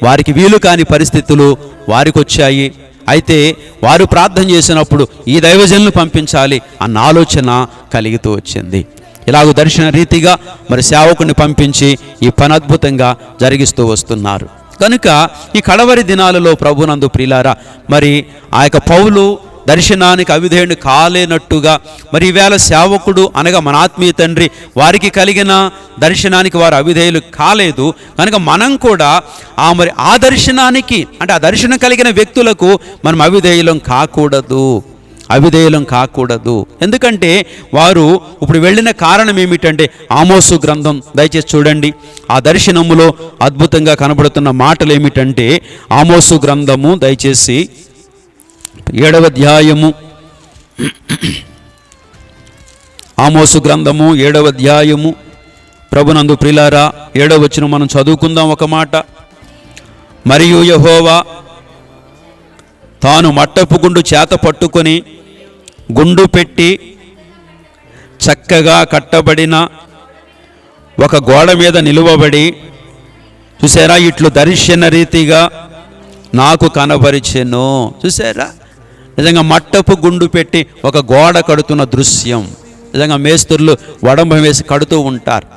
వారికి వీలు కాని పరిస్థితులు వారికి వచ్చాయి. అయితే వారు ప్రార్థన చేసినప్పుడు ఈ దైవజనులు పంపించాలి అన్న ఆలోచన కలుగుతూ వచ్చింది. ఇలాగ దర్శన రీతిగా మరి సేవకుని పంపించి ఈ పని అద్భుతంగా జరిగిస్తూ వస్తున్నారు. కనుక ఈ కడవరి దినాలలో ప్రభునందు ప్రియులారా, మరి ఆ యొక్క పౌలు దర్శనానికి అవిధేయుడు కాలేనట్టుగా మరి ఈవేళ సేవకుడు అనగా మన ఆత్మీయ తండ్రి వారికి కలిగిన దర్శనానికి వారు అవిధేయులు కాలేదు. కనుక మనం కూడా మరి ఆ దర్శనానికి, అంటే ఆ దర్శనం కలిగిన వ్యక్తులకు మనం అవిధేయులం కాకూడదు. ఎందుకంటే వారు ఇప్పుడు వెళ్ళిన కారణం ఏమిటంటే ఆమోసు గ్రంథం దయచేసి చూడండి. ఆ దర్శనములో అద్భుతంగా కనబడుతున్న మాటలు ఏమిటంటే ఆమోసు గ్రంథము దయచేసి 7వ అధ్యాయము, ఆమోసు గ్రంథము 7వ అధ్యాయము ప్రభునందు ప్రియులారా 7వ వచనం మనం చదువుకుందాం ఒక మాట. మరియు యెహోవా తాను మట్టపు గుండు చేత పట్టుకొని గుండు పెట్టి చక్కగా కట్టబడిన ఒక గోడ మీద నిలువబడి, చూసారా, ఇట్లు దర్శన రీతిగా నాకు కనబరిచెను. చూసారా, నిజంగా మట్టపు గుండు పెట్టి ఒక గోడ కడుతున్న దృశ్యం. నిజంగా మేస్త్రులు వడంబం వేసి కడుతూ ఉంటారు.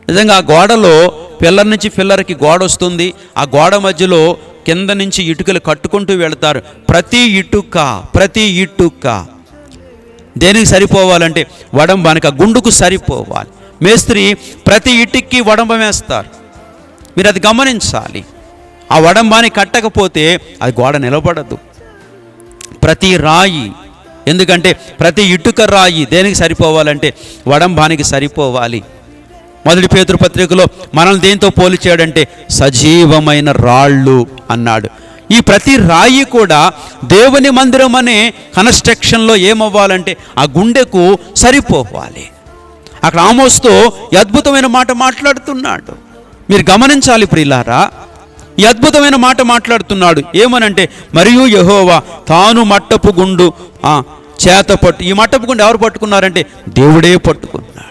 నిజంగా ఆ గోడలో పిల్లర్ నుంచి పిల్లర్కి గోడ వస్తుంది. ఆ గోడ మధ్యలో కింద నుంచి ఇటుకలు కట్టుకుంటూ వెళతారు. ప్రతి ఇటుక దేనికి సరిపోవాలంటే వడంబానికి, ఆ గుండుకు సరిపోవాలి. మేస్త్రి ప్రతి ఇటుక్కి వడంబం వేస్తారు. మీరు అది గమనించాలి. ఆ వడంబాని కట్టకపోతే అది గోడ నిలబడదు. ప్రతి రాయి, ఎందుకంటే ప్రతి ఇటుక రాయి దేనికి సరిపోవాలంటే వడంబానికి సరిపోవాలి. 1 పేతురు పత్రికలో మనల్ని దేంతో పోల్చాడంటే సజీవమైన రాళ్ళు అన్నాడు. ఈ ప్రతి రాయి కూడా దేవుని మందిరం అనే కన్స్ట్రక్షన్లో ఏమవ్వాలంటే ఆ గుండెకు సరిపోవాలి. అక్కడ ఆమోస్తో అద్భుతమైన మాట మాట్లాడుతున్నాడు. మీరు గమనించాలి ప్రియులారా, ఈ అద్భుతమైన మాట మాట్లాడుతున్నాడు. ఏమనంటే మరియు యెహోవా తాను మట్టపు గుండు చేత పట్టు. ఈ మట్టపు గుండు ఎవరు పట్టుకున్నారంటే దేవుడే పట్టుకున్నాడు.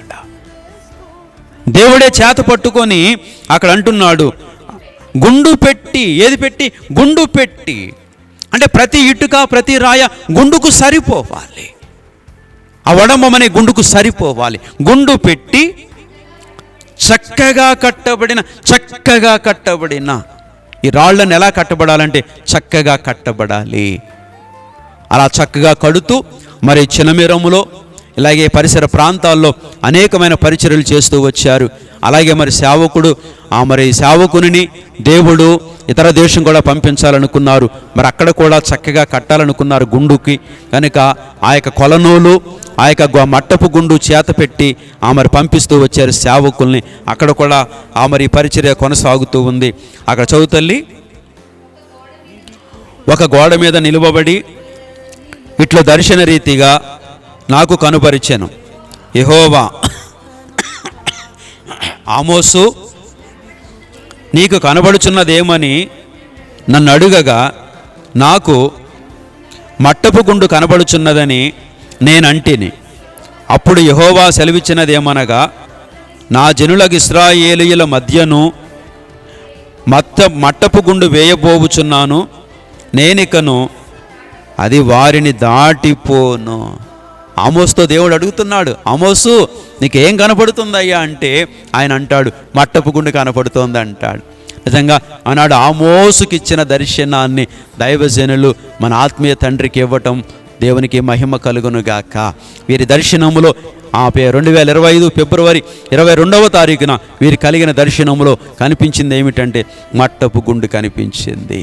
దేవుడే చేత పట్టుకొని అక్కడ అంటున్నాడు గుండు పెట్టి. ఏది పెట్టి? గుండు పెట్టి. అంటే ప్రతి ఇటుక ప్రతి రాయ గుండుకు సరిపోవాలి. ఆ వడంబం అనే గుండుకు సరిపోవాలి. గుండు పెట్టి చక్కగా కట్టబడిన ఈ రాళ్లను ఎలా కట్టబడాలంటే చక్కగా కట్టబడాలి. అలా చక్కగా కడుతూ మరి చినమిరములో ఇలాగే పరిసర ప్రాంతాల్లో అనేకమైన పరిచర్యలు చేస్తూ వచ్చారు. అలాగే మరి సేవకుడు మరి సేవకుని దేవుడు ఇతర దేశం కూడా పంపించాలనుకున్నారు. మరి అక్కడ కూడా చక్కగా కట్టాలనుకున్నారు గుండుకి. కనుక ఆ యొక్క కొలనోలు ఆ యొక్క మట్టపు గుండు చేత పెట్టి మరి పంపిస్తూ వచ్చారు సేవకుల్ని. అక్కడ కూడా మరి పరిచర్య కొనసాగుతూ ఉంది. అక్కడ చదువుతల్లి ఒక గోడ మీద నిలువబడి ఇట్లా దర్శన రీతిగా నాకు కనుపరిచెను. యెహోవా ఆమోసు నీకు కనబడుచున్నదేమని నన్ను అడుగగా నాకు మట్టపు గుండు కనబడుచున్నదని నేనంటిని. అప్పుడు యెహోవా సెలవిచ్చినదేమనగా నా జనులకు ఇశ్రాయేలీయుల మధ్యను మట్టపు గుండు వేయబోవుచున్నాను. నేనికను అది వారిని దాటిపోను. ఆమోస్తో దేవుడు అడుగుతున్నాడు, ఆమోసు నీకేం కనపడుతుందయ్యా అంటే ఆయన అంటాడు మట్టపు గుండు కనపడుతోంది అంటాడు. నిజంగా ఆనాడు ఆమోసుకి ఇచ్చిన దర్శనాన్ని దైవజనులు మన ఆత్మీయ తండ్రికి ఇవ్వటం దేవునికి మహిమ కలుగునుగాక. వీరి దర్శనములో 2025 ఫిబ్రవరి 22వ తారీఖున వీరి కలిగిన దర్శనములో కనిపించింది ఏమిటంటే మట్టపు గుండు కనిపించింది.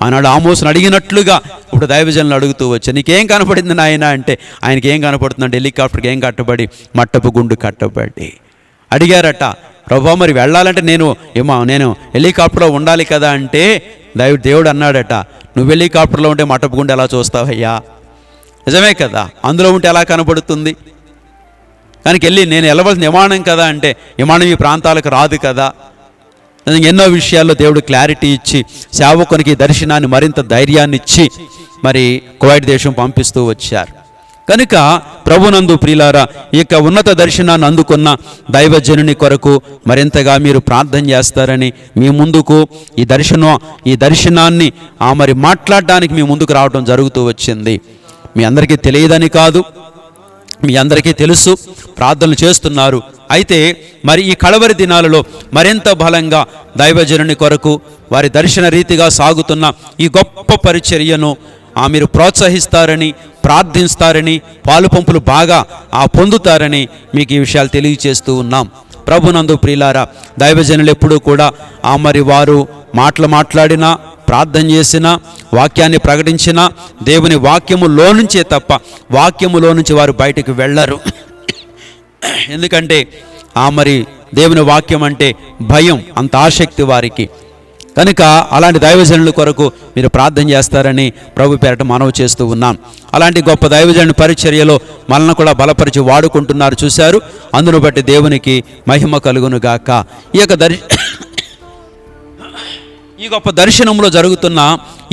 ఆనాడు ఆమోసును అడిగినట్లుగా ఇప్పుడు దైవజనులు అడుగుతూ వచ్చారు, నీకేం కనపడింది నాయన అంటే ఆయనకి ఏం కనపడుతుందంటే హెలికాప్టర్కి ఏం కట్టబడి మట్టపు గుండు కట్టబడి. అడిగారట, ప్రభువా మరి వెళ్ళాలంటే నేను హెలికాప్టర్లో ఉండాలి కదా అంటే దేవుడు అన్నాడట, నువ్వు హెలికాప్టర్లో ఉంటే మట్టపు గుండు ఎలా చూస్తావయ్యా? నిజమే కదా, అందులో ఉంటే ఎలా కనపడుతుంది? కనుక నేను వెళ్ళవలసిన విమానం కదా అంటే విమానం ఈ ప్రాంతాలకు రాదు కదా. ఎన్నో విషయాల్లో దేవుడు క్లారిటీ ఇచ్చి సేవకునికి దర్శనాన్ని మరింత ధైర్యాన్ని ఇచ్చి మరి కువైట్ దేశం పంపిస్తూ వచ్చారు. కనుక ప్రభునందు ప్రియులారా, ఈ యొక్క ఉన్నత దర్శనాన్ని అందుకున్న దైవజనుని కొరకు మరింతగా మీరు ప్రార్థన చేస్తారని మీ ముందుకు ఈ దర్శనాన్ని మరి మాట్లాడడానికి మీ ముందుకు రావడం జరుగుతూ వచ్చింది. మీ అందరికీ తెలియదని కాదు, మీ అందరికీ తెలుసు, ప్రార్థనలు చేస్తున్నారు. అయితే మరి ఈ కడవరి దినాలలో మరింత బలంగా దైవజనుని కొరకు వారి దర్శన రీతిగా సాగుతున్న ఈ గొప్ప పరిచర్యను మీరు ప్రోత్సహిస్తారని, ప్రార్థిస్తారని, పాలు పంపులు బాగా పొందుతారని మీకు ఈ విషయాలు తెలియచేస్తూ ఉన్నాం. ప్రభునందు ప్రియులారా, దైవజనులు ఎప్పుడూ కూడా మరి వారు మాట్లాడినా, ప్రార్థన చేసిన, వాక్యాన్ని ప్రకటించిన దేవుని వాక్యములో నుంచే తప్ప వాక్యములో నుంచి వారు బయటకు వెళ్ళరు. ఎందుకంటే మరి దేవుని వాక్యం అంటే భయం, అంత ఆసక్తి వారికి. కనుక అలాంటి దైవజనుల కొరకు మీరు ప్రార్థన చేస్తారని ప్రభు పేరట మనవి చేస్తూ ఉన్నాను. అలాంటి గొప్ప దైవజనుని పరిచర్యలో మనల్ని కూడా బలపరిచి వాడుకుంటున్నారు చూశారు. అందును బట్టి దేవునికి మహిమ కలుగునుగాక. ఈ గొప్ప దర్శనంలో జరుగుతున్న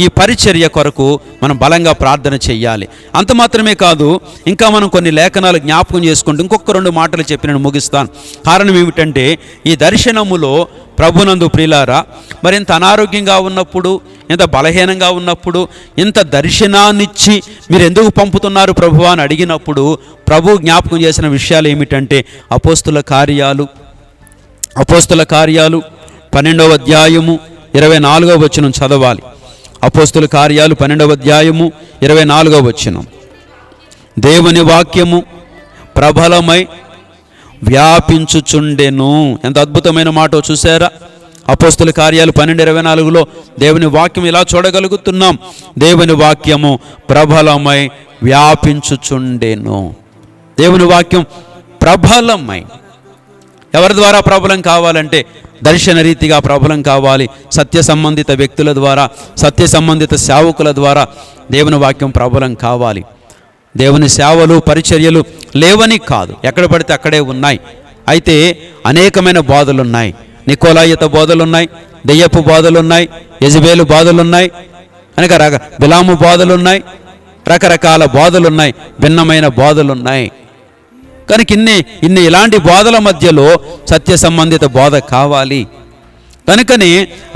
ఈ పరిచర్య కొరకు మనం బలంగా ప్రార్థన చెయ్యాలి. అంత మాత్రమే కాదు, ఇంకా మనం కొన్ని లేఖనాలు జ్ఞాపకం చేసుకుంటూ ఇంకొక 2 మాటలు చెప్పి నేను ముగిస్తాను. కారణం ఏమిటంటే ఈ దర్శనములో ప్రభునందు ప్రియులారా, మరింత అనారోగ్యంగా ఉన్నప్పుడు, ఇంత బలహీనంగా ఉన్నప్పుడు, ఇంత దర్శనాన్నిచ్చి మీరు ఎందుకు పంపుతున్నారు ప్రభువా అని అడిగినప్పుడు ప్రభు జ్ఞాపకం చేసిన విషయాలు ఏమిటంటే అపోస్తుల కార్యాలు 12వ అధ్యాయము 24వ వచనం చదవాలి. అపోస్తుల కార్యాలు 12వ అధ్యాయము 24వ వచనం. దేవుని వాక్యము ప్రబలమై వ్యాపించుచుండెను. ఎంత అద్భుతమైన మాట చూసారా? అపోస్తుల కార్యాలు 12:24లో దేవుని వాక్యం ఇలా చూడగలుగుతున్నాం, దేవుని వాక్యము ప్రబలమై వ్యాపించుచుండెను. దేవుని వాక్యం ప్రబలమై, ఎవరి ద్వారా ప్రబలం కావాలంటే దర్శన రీతిగా ప్రబలం కావాలి. సత్య సంబంధిత వ్యక్తుల ద్వారా, సత్య సంబంధిత సేవకుల ద్వారా దేవుని వాక్యం ప్రబలం కావాలి. దేవుని సేవలు, పరిచర్యలు లేవని కాదు, ఎక్కడ పడితే అక్కడే ఉన్నాయి. అయితే అనేకమైన బోధలున్నాయి. నికోలాయిత బోధలున్నాయి, దెయ్యపు బోధలున్నాయి, యెజబేలు బోధలున్నాయి, అనేక బిలాము బోధలున్నాయి, రకరకాల బోధలున్నాయి, భిన్నమైన బోధలున్నాయి. కనుక ఇన్ని ఇలాంటి బోధల మధ్యలో సత్య సంబంధిత బోధ కావాలి. కనుకనే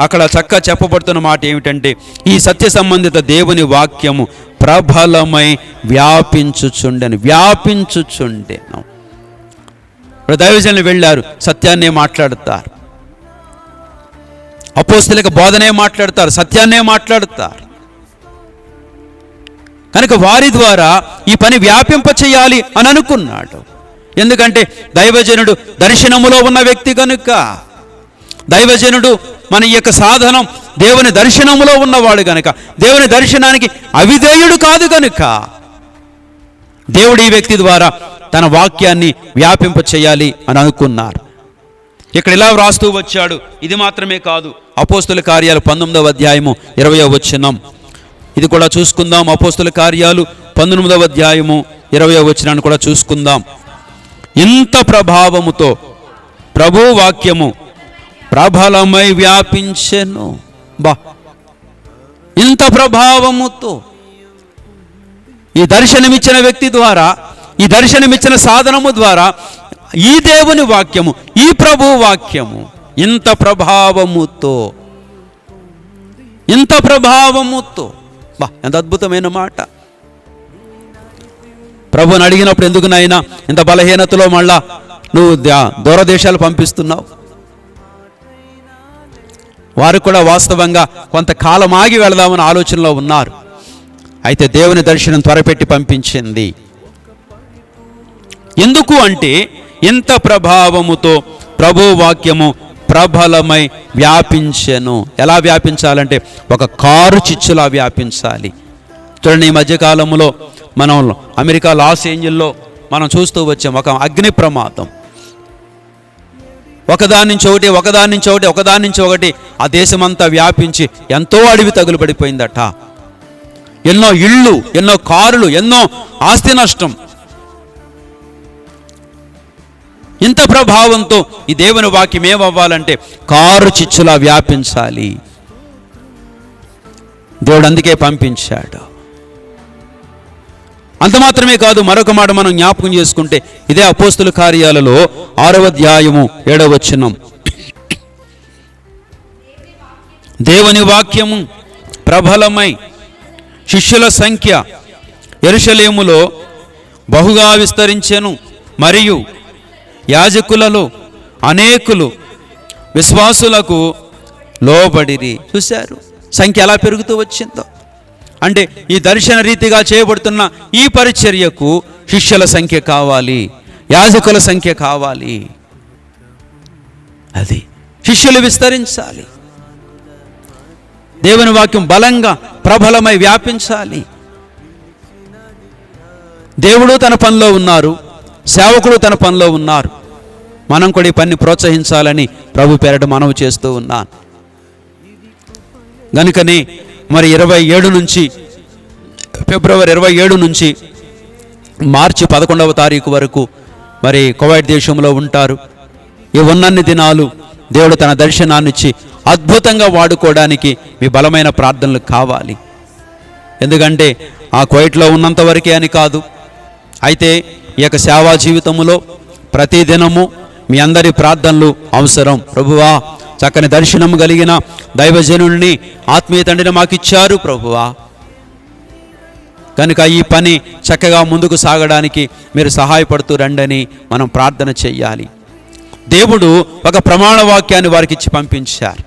అక్కడ చక్కగా చెప్పబడుతున్న మాట ఏమిటంటే ఈ సత్య సంబంధిత దేవుని వాక్యము ప్రబలమై వ్యాపించుచుండెను. దైవజనులు వెళ్ళారు, సత్యాన్నే మాట్లాడుతారు. అపోస్తలిక బోధనే మాట్లాడతారు, సత్యాన్నే మాట్లాడుతారు. కనుక వారి ద్వారా ఈ పని వ్యాపింప చేయాలి అని అనుకున్నాడు. ఎందుకంటే దైవజనుడు దర్శనములో ఉన్న వ్యక్తి కనుక, దైవజనుడు మన యొక్క సాధనం దేవుని దర్శనములో ఉన్నవాడు కనుక, దేవుని దర్శనానికి అవిధేయుడు కాదు కనుక దేవుడు ఈ వ్యక్తి ద్వారా తన వాక్యాన్ని వ్యాపింప చేయాలి అని అనుకున్నారు. ఇక్కడ ఇలా వ్రాస్తూ వచ్చాడు. ఇది మాత్రమే కాదు, అపోస్తుల కార్యాలు 19వ అధ్యాయము 20వ వచనం, ఇది కూడా చూసుకుందాం. అపోస్తుల కార్యాలు 19వ అధ్యాయము 20వ వచనాన్ని కూడా చూసుకుందాం. ఇంత ప్రభావముతో ప్రభు వాక్యము ప్రబలమై వ్యాపించెను. ఇంత ప్రభావముతో ఈ దర్శనమిచ్చిన వ్యక్తి ద్వారా, ఈ దర్శనమిచ్చిన సాధనము ద్వారా ఈ దేవుని వాక్యము, ఈ ప్రభు వాక్యము ఇంత ప్రభావముతో ఎంత అద్భుతమైన మాట. ప్రభుని అడిగినప్పుడు ఎందుకు నాయనా ఇంత బలహీనతలో మళ్ళా నువ్వు దూరదేశాలు పంపిస్తున్నావు? వారు కూడా వాస్తవంగా కొంతకాలం ఆగి వెళదామని ఆలోచనలో ఉన్నారు. అయితే దేవుని దర్శనం త్వరపెట్టి పంపించింది. ఎందుకు అంటే ఇంత ప్రభావముతో ప్రభు వాక్యము ప్రబలమై వ్యాపించెను. ఎలా వ్యాపించాలంటే ఒక కారు చిచ్చులా వ్యాపించాలి. చూడండి, ఈ మధ్యకాలంలో మనం అమెరికా లాస్ ఏంజల్లో మనం చూస్తూ వచ్చాం ఒక అగ్ని ప్రమాదం. ఒకదాని నుంచి ఒకటి ఆ దేశమంతా వ్యాపించి ఎంతో అడవి తగులుపడిపోయిందట. ఎన్నో ఇళ్ళు, ఎన్నో కారులు, ఎన్నో ఆస్తి నష్టం. ఇంత ప్రభావంతో ఈ దేవుని వాక్యం ఏమవ్వాలంటే కారు చిచ్చులా వ్యాపించాలి. దేవుడు అందుకే పంపించాడు. అంత మాత్రమే కాదు, మరొక మాట మనం జ్ఞాపకం చేసుకుంటే ఇదే అపోస్తుల కార్యాలలో 6వ అధ్యాయము 7వ వచనం. దేవుని వాక్యము ప్రబలమై శిష్యుల సంఖ్య యెరూషలేములో బహుగా విస్తరించెను, మరియు యాజకులలో అనేకులు విశ్వాసులకు లోబడిరి. చూశారు సంఖ్య ఎలా పెరుగుతూ వచ్చిందో. అంటే ఈ దర్శన రీతిగా చేయబడుతున్న ఈ పరిచర్యకు శిష్యుల సంఖ్య కావాలి, యాజకుల సంఖ్య కావాలి. అది శిష్యులు విస్తరించాలి, దేవుని వాక్యం బలంగా ప్రబలమై వ్యాపించాలి. దేవుడు తన పనిలో ఉన్నారు, సేవకుడు తన పనిలో ఉన్నారు. మనం కూడా ఈ పని ప్రోత్సహించాలని ప్రభు పేరట మనవి చేస్తూ ఉన్నాను. గనుకనే మరి 27 నుంచి ఫిబ్రవరి 27 నుంచి మార్చి 11వ తారీఖు వరకు మరి కువైట్ దేశంలో ఉంటారు. ఈ ఉన్నన్ని దినాలు దేవుడు తన దర్శనాన్ని ఇచ్చి అద్భుతంగా వాడుకోవడానికి మీ బలమైన ప్రార్థనలు కావాలి. ఎందుకంటే ఆ కువైట్లో ఉన్నంత వరకే అని కాదు, అయితే ఈ యొక్క సేవా జీవితంలో ప్రతిదినము మీ అందరి ప్రార్థనలు అవసరం. ప్రభువా, చక్కని దర్శనం కలిగిన దైవజనుల్ని, ఆత్మీయ తండ్రిని మాకు ఇచ్చారు ప్రభువా, కనుక ఈ పని చక్కగా ముందుకు సాగడానికి మీరు సహాయపడుతూ రండని మనం ప్రార్థన చెయ్యాలి. దేవుడు ఒక ప్రమాణ వాక్యాన్ని వారికి ఇచ్చి పంపించారు.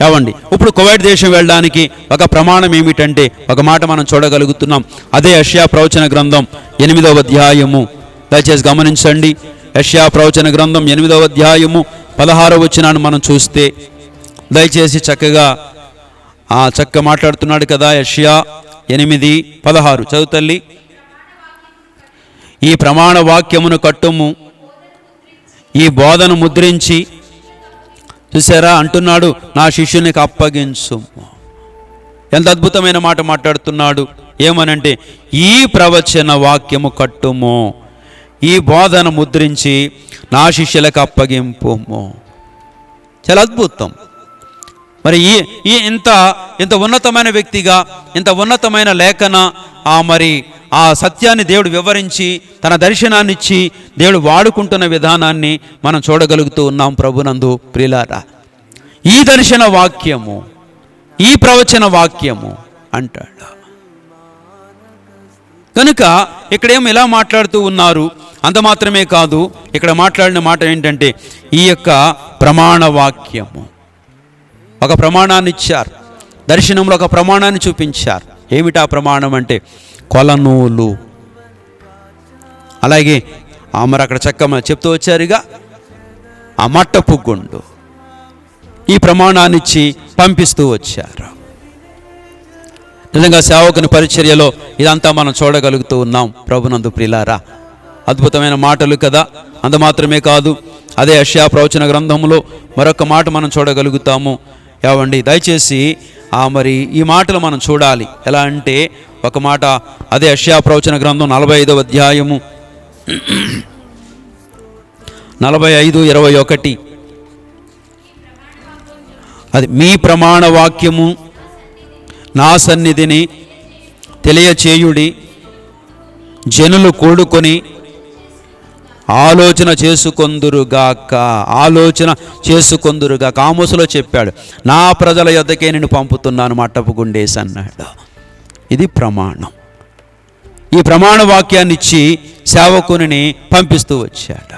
ఏమండి, ఇప్పుడు కువైట్ దేశం వెళ్ళడానికి ఒక ప్రమాణం ఏమిటంటే ఒక మాట మనం చూడగలుగుతున్నాం. అదే యెషయా ప్రవచన గ్రంథం 8వ అధ్యాయము. దయచేసి గమనించండి. యెషయా ప్రవచన గ్రంథం 8వ అధ్యాయము 16వ వచనాన్ని మనం చూస్తే, దయచేసి చక్కగా మాట్లాడుతున్నాడు కదా. యెషయా 8:16 చదువుతల్లి. ఈ ప్రమాణ వాక్యమును కట్టుము, ఈ బోధను ముద్రించి, చూసారా అంటున్నాడు, నా శిష్యునికి అప్పగించు. ఎంత అద్భుతమైన మాట మాట్లాడుతున్నాడు. ఏమనంటే ఈ ప్రవచన వాక్యము కట్టుము, ఈ బోధన ముద్రించి నా శిష్యులకు అప్పగింపుము. చాలా అద్భుతం. మరి ఈ ఇంత ఉన్నతమైన వ్యక్తిగా, ఇంత ఉన్నతమైన లేఖన మరి ఆ సత్యాన్ని దేవుడు వివరించి తన దర్శనాన్ని ఇచ్చి దేవుడు వాడుకుంటున్న విధానాన్ని మనం చూడగలుగుతూ ఉన్నాం ప్రభునందు ప్రియులారా. ఈ దర్శన వాక్యము, ఈ ప్రవచన వాక్యము అంటాడు. కనుక ఇక్కడేమో ఇలా మాట్లాడుతూ ఉన్నారు. అంత మాత్రమే కాదు, ఇక్కడ మాట్లాడిన మాట ఏంటంటే ఈ యొక్క ప్రమాణ వాక్యము, ఒక ప్రమాణాన్ని ఇచ్చారు. దర్శనంలో ఒక ప్రమాణాన్ని చూపించారు. ఏమిటా ప్రమాణం అంటే కొలనూలు. అలాగే మరి అక్కడ చక్కగా చెప్తూ వచ్చారుగా ఆ మట్టపు గుండు. ఈ ప్రమాణాన్ని ఇచ్చి పంపిస్తూ వచ్చారు. నిజంగా సేవకుని పరిచర్యలో ఇదంతా మనం చూడగలుగుతూ ఉన్నాం ప్రభునందు ప్రియులారా. అద్భుతమైన మాటలు కదా. అంత మాత్రమే కాదు, అదే యెషయా ప్రవచన గ్రంథంలో మరొక మాట మనం చూడగలుగుతాము. ఏవండి, దయచేసి మరి ఈ మాటలు మనం చూడాలి. ఎలా అంటే ఒక మాట, అదే యెషయా ప్రవచన గ్రంథం 45వ అధ్యాయము 45:21. అది మీ ప్రమాణ వాక్యము నా సన్నిధిని తెలియచేయుడి, జనులు కూడుకొని ఆలోచన చేసుకొందురుగాక. ఆమోసులో చెప్పాడు, నా ప్రజల యొద్దకే నేను పంపుతున్నాను మట్టపు గుండేసి అన్నాడు. ఇది ప్రమాణం. ఈ ప్రమాణ వాక్యాన్ని ఇచ్చి సేవకుని పంపిస్తూ వచ్చాడు.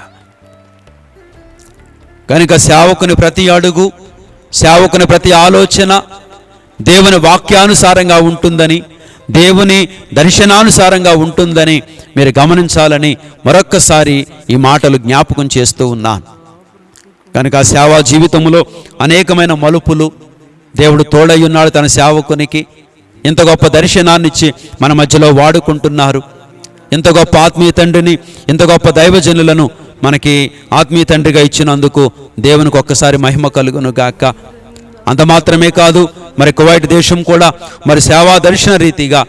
కనుక సేవకుని ప్రతి అడుగు, సేవకుని ప్రతి ఆలోచన దేవుని వాక్యానుసారంగా ఉంటుందని, దేవుని దర్శనానుసారంగా ఉంటుందని మీరు గమనించాలని మరొక్కసారి ఈ మాటలు జ్ఞాపకం చేస్తూ ఉన్నాను. కనుక సేవా జీవితంలో అనేకమైన మలుపులు దేవుడు తోడై ఉన్నాడు. తన సేవకునికి ఇంత గొప్ప దర్శనాన్ని ఇచ్చి మన మధ్యలో వాడుకుంటున్నారు. ఇంత గొప్ప ఆత్మీయ తండ్రిని, ఇంత గొప్ప దైవజనులను మనకి ఆత్మీయ తండ్రిగా ఇచ్చినందుకు దేవునికి ఒక్కసారి మహిమ కలుగును గాక. అంత మాత్రమే కాదు, మరి కువైట్ దేశం కూడా మరి సేవా దర్శన రీతిగా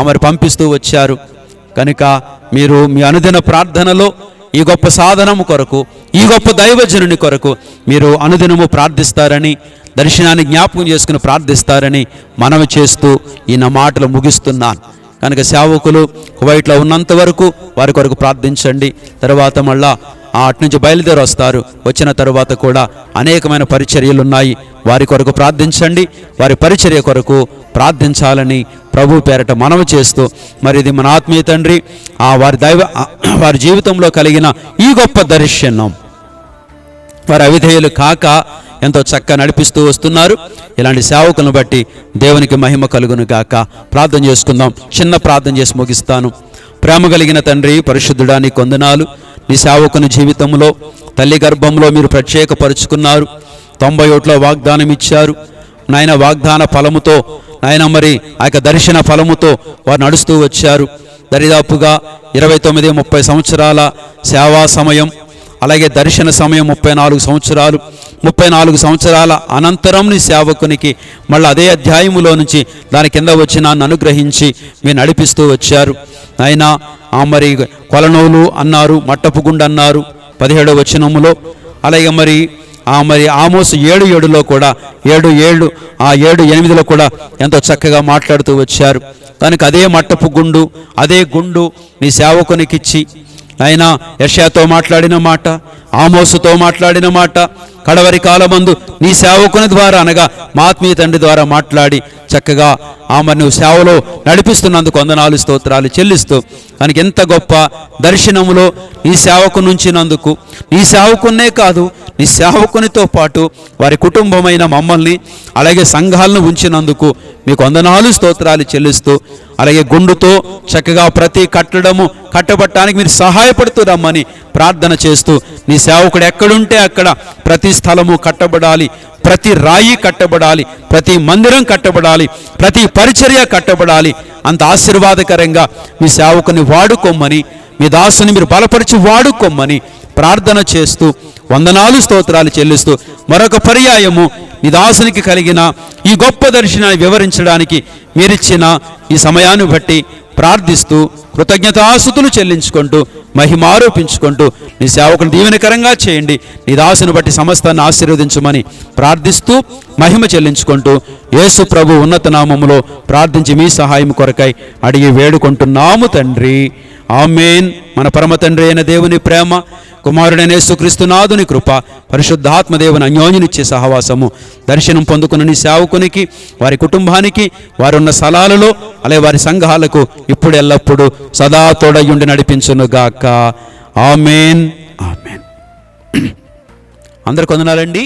మరి పంపిస్తూ వచ్చారు. కనుక మీరు మీ అనుదిన ప్రార్థనలో ఈ గొప్ప సాధనము కొరకు, ఈ గొప్ప దైవజనుని కొరకు మీరు అనుదినము ప్రార్థిస్తారని, దర్శనాన్ని జ్ఞాపకం చేసుకుని ప్రార్థిస్తారని మనవి చేస్తూ ఈ నా మాటలు ముగిస్తున్నాను. కనుక సేవకులు కువైట్లో ఉన్నంత వరకు వారి కొరకు ప్రార్థించండి. తర్వాత మళ్ళా అటు నుంచి బయలుదేరి వస్తారు. వచ్చిన తర్వాత కూడా అనేకమైన పరిచర్యలు ఉన్నాయి, వారి కొరకు ప్రార్థించండి. వారి పరిచర్య కొరకు ప్రార్థించాలని ప్రభు పేరట మనవి చేస్తూ, మరి ఇది మన ఆత్మీయ తండ్రి వారి జీవితంలో కలిగిన ఈ గొప్ప దర్శనం వారి అవిధేయులు కాక ఎంతో చక్కగా నడిపిస్తూ వస్తున్నారు. ఇలాంటి సేవకులను బట్టి దేవునికి మహిమ కలుగును గాక. ప్రార్థన చేసుకుందాం. చిన్న ప్రార్థన చేసి ముగిస్తాను. ప్రేమ కలిగిన తండ్రి, పరిశుద్ధుడా, నీ వందనాలు. నీ సేవకుని జీవితంలో తల్లి గర్భంలో మీరు ప్రత్యేకపరుచుకున్నారు. 91లో వాగ్దానం ఇచ్చారు నాయన. వాగ్దాన ఫలముతో నాయన మరి ఆ యొక్క దర్శన ఫలముతో వారు నడుస్తూ వచ్చారు. దరిదాపుగా 29-30 సంవత్సరాల సేవా సమయం, అలాగే దర్శన సమయం 34 సంవత్సరాలు. 34 సంవత్సరాల అనంతరం నీ సేవకునికి మళ్ళీ అదే అధ్యాయములో నుంచి దాని కింద వచ్చి నన్ను అనుగ్రహించి మీరు నడిపిస్తూ వచ్చారు ఆయన. మరి కొలనోలు అన్నారు, మట్టపుగుండు అన్నారు 17వ వచనములో. అలాగే మరి ఆమోసు 7:7లో కూడా 7:8లో కూడా ఎంతో చక్కగా మాట్లాడుతూ వచ్చారు. దానికి అదే మట్టపు గుండు, అదే గుండు నీ సేవకునికిచ్చి ఆయన యెషయాతో మాట్లాడిన మాట, ఆమోసుతో మాట్లాడిన మాట, కడవరి కాలమందు నీ సేవకుని ద్వారా అనగా మా ఆత్మీయ తండ్రి ద్వారా మాట్లాడి చక్కగా మరి నువ్వు సేవలో నడిపిస్తున్నందుకు వందనాలు, స్తోత్రాలు చెల్లిస్తూ దానికి ఎంత గొప్ప దర్శనములో నీ సేవకు నుంచినందుకు, నీ సేవకున్నే కాదు నీ సేవకునితో పాటు వారి కుటుంబమైన మమ్మల్ని అలాగే సంఘాలను ఉంచినందుకు మీకు వందనాలు, స్తోత్రాలు చెల్లిస్తూ, అలాగే గుండుతో చక్కగా ప్రతి కట్టడము కట్టబట్టడానికి మీరు సహాయపడుతూ రమ్మని ప్రార్థన చేస్తూ, నీ సేవకుడు ఎక్కడుంటే అక్కడ ప్రతి స్థలము కట్టబడాలి, ప్రతి రాయి కట్టబడాలి, ప్రతి మందిరం కట్టబడాలి, ప్రతి పరిచర్య కట్టబడాలి. అంత ఆశీర్వాదకరంగా మీ సేవకుని వాడుకోమని, మీ దాసుని మీరు బలపరిచి వాడుకోమని ప్రార్థన చేస్తూ వందనాలు, స్తోత్రాలు చెల్లిస్తూ మరొక పర్యాయము నీ దాసునికి కలిగిన ఈ గొప్ప దర్శనాన్ని వివరించడానికి మీరిచ్చిన ఈ సమయాన్ని బట్టి ప్రార్థిస్తూ కృతజ్ఞతాస్తుతులు చెల్లించుకుంటూ మహిమారోపించుకుంటూ నీ సేవకుని దీవెనకరంగా చేయండి. నీ దాసుని బట్టి సమస్తాన్ని ఆశీర్వదించమని ప్రార్థిస్తూ మహిమ చెల్లించుకుంటూ యేసు ప్రభు ఉన్నత నామములో ప్రార్థించి మీ సహాయం కొరకై అడిగి వేడుకుంటున్నాము తండ్రి. ఆమేన్. మన పరమ తండ్రి అయిన దేవుని ప్రేమ, కుమారుడైన యేసుక్రీస్తు నాథుని కృప, పరిశుద్ధాత్మదేవుని అన్యోన్యనిచ్చే సహవాసము దర్శనం పొందుకున్న నీ సేవకునికి, వారి కుటుంబానికి, వారున్న స్థలాలలో అలాగే వారి సంఘాలకు ఇప్పుడు ఎల్లప్పుడూ సదా తోడయుండి నడిపించునుగాక. ఆమేన్. ఆమేన్. అందరికి వందనాలండి.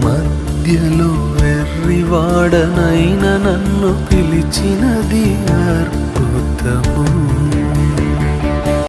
మధ్యలో వెర్రివాడనైన నన్ను పిలిచినది అద్భుతము.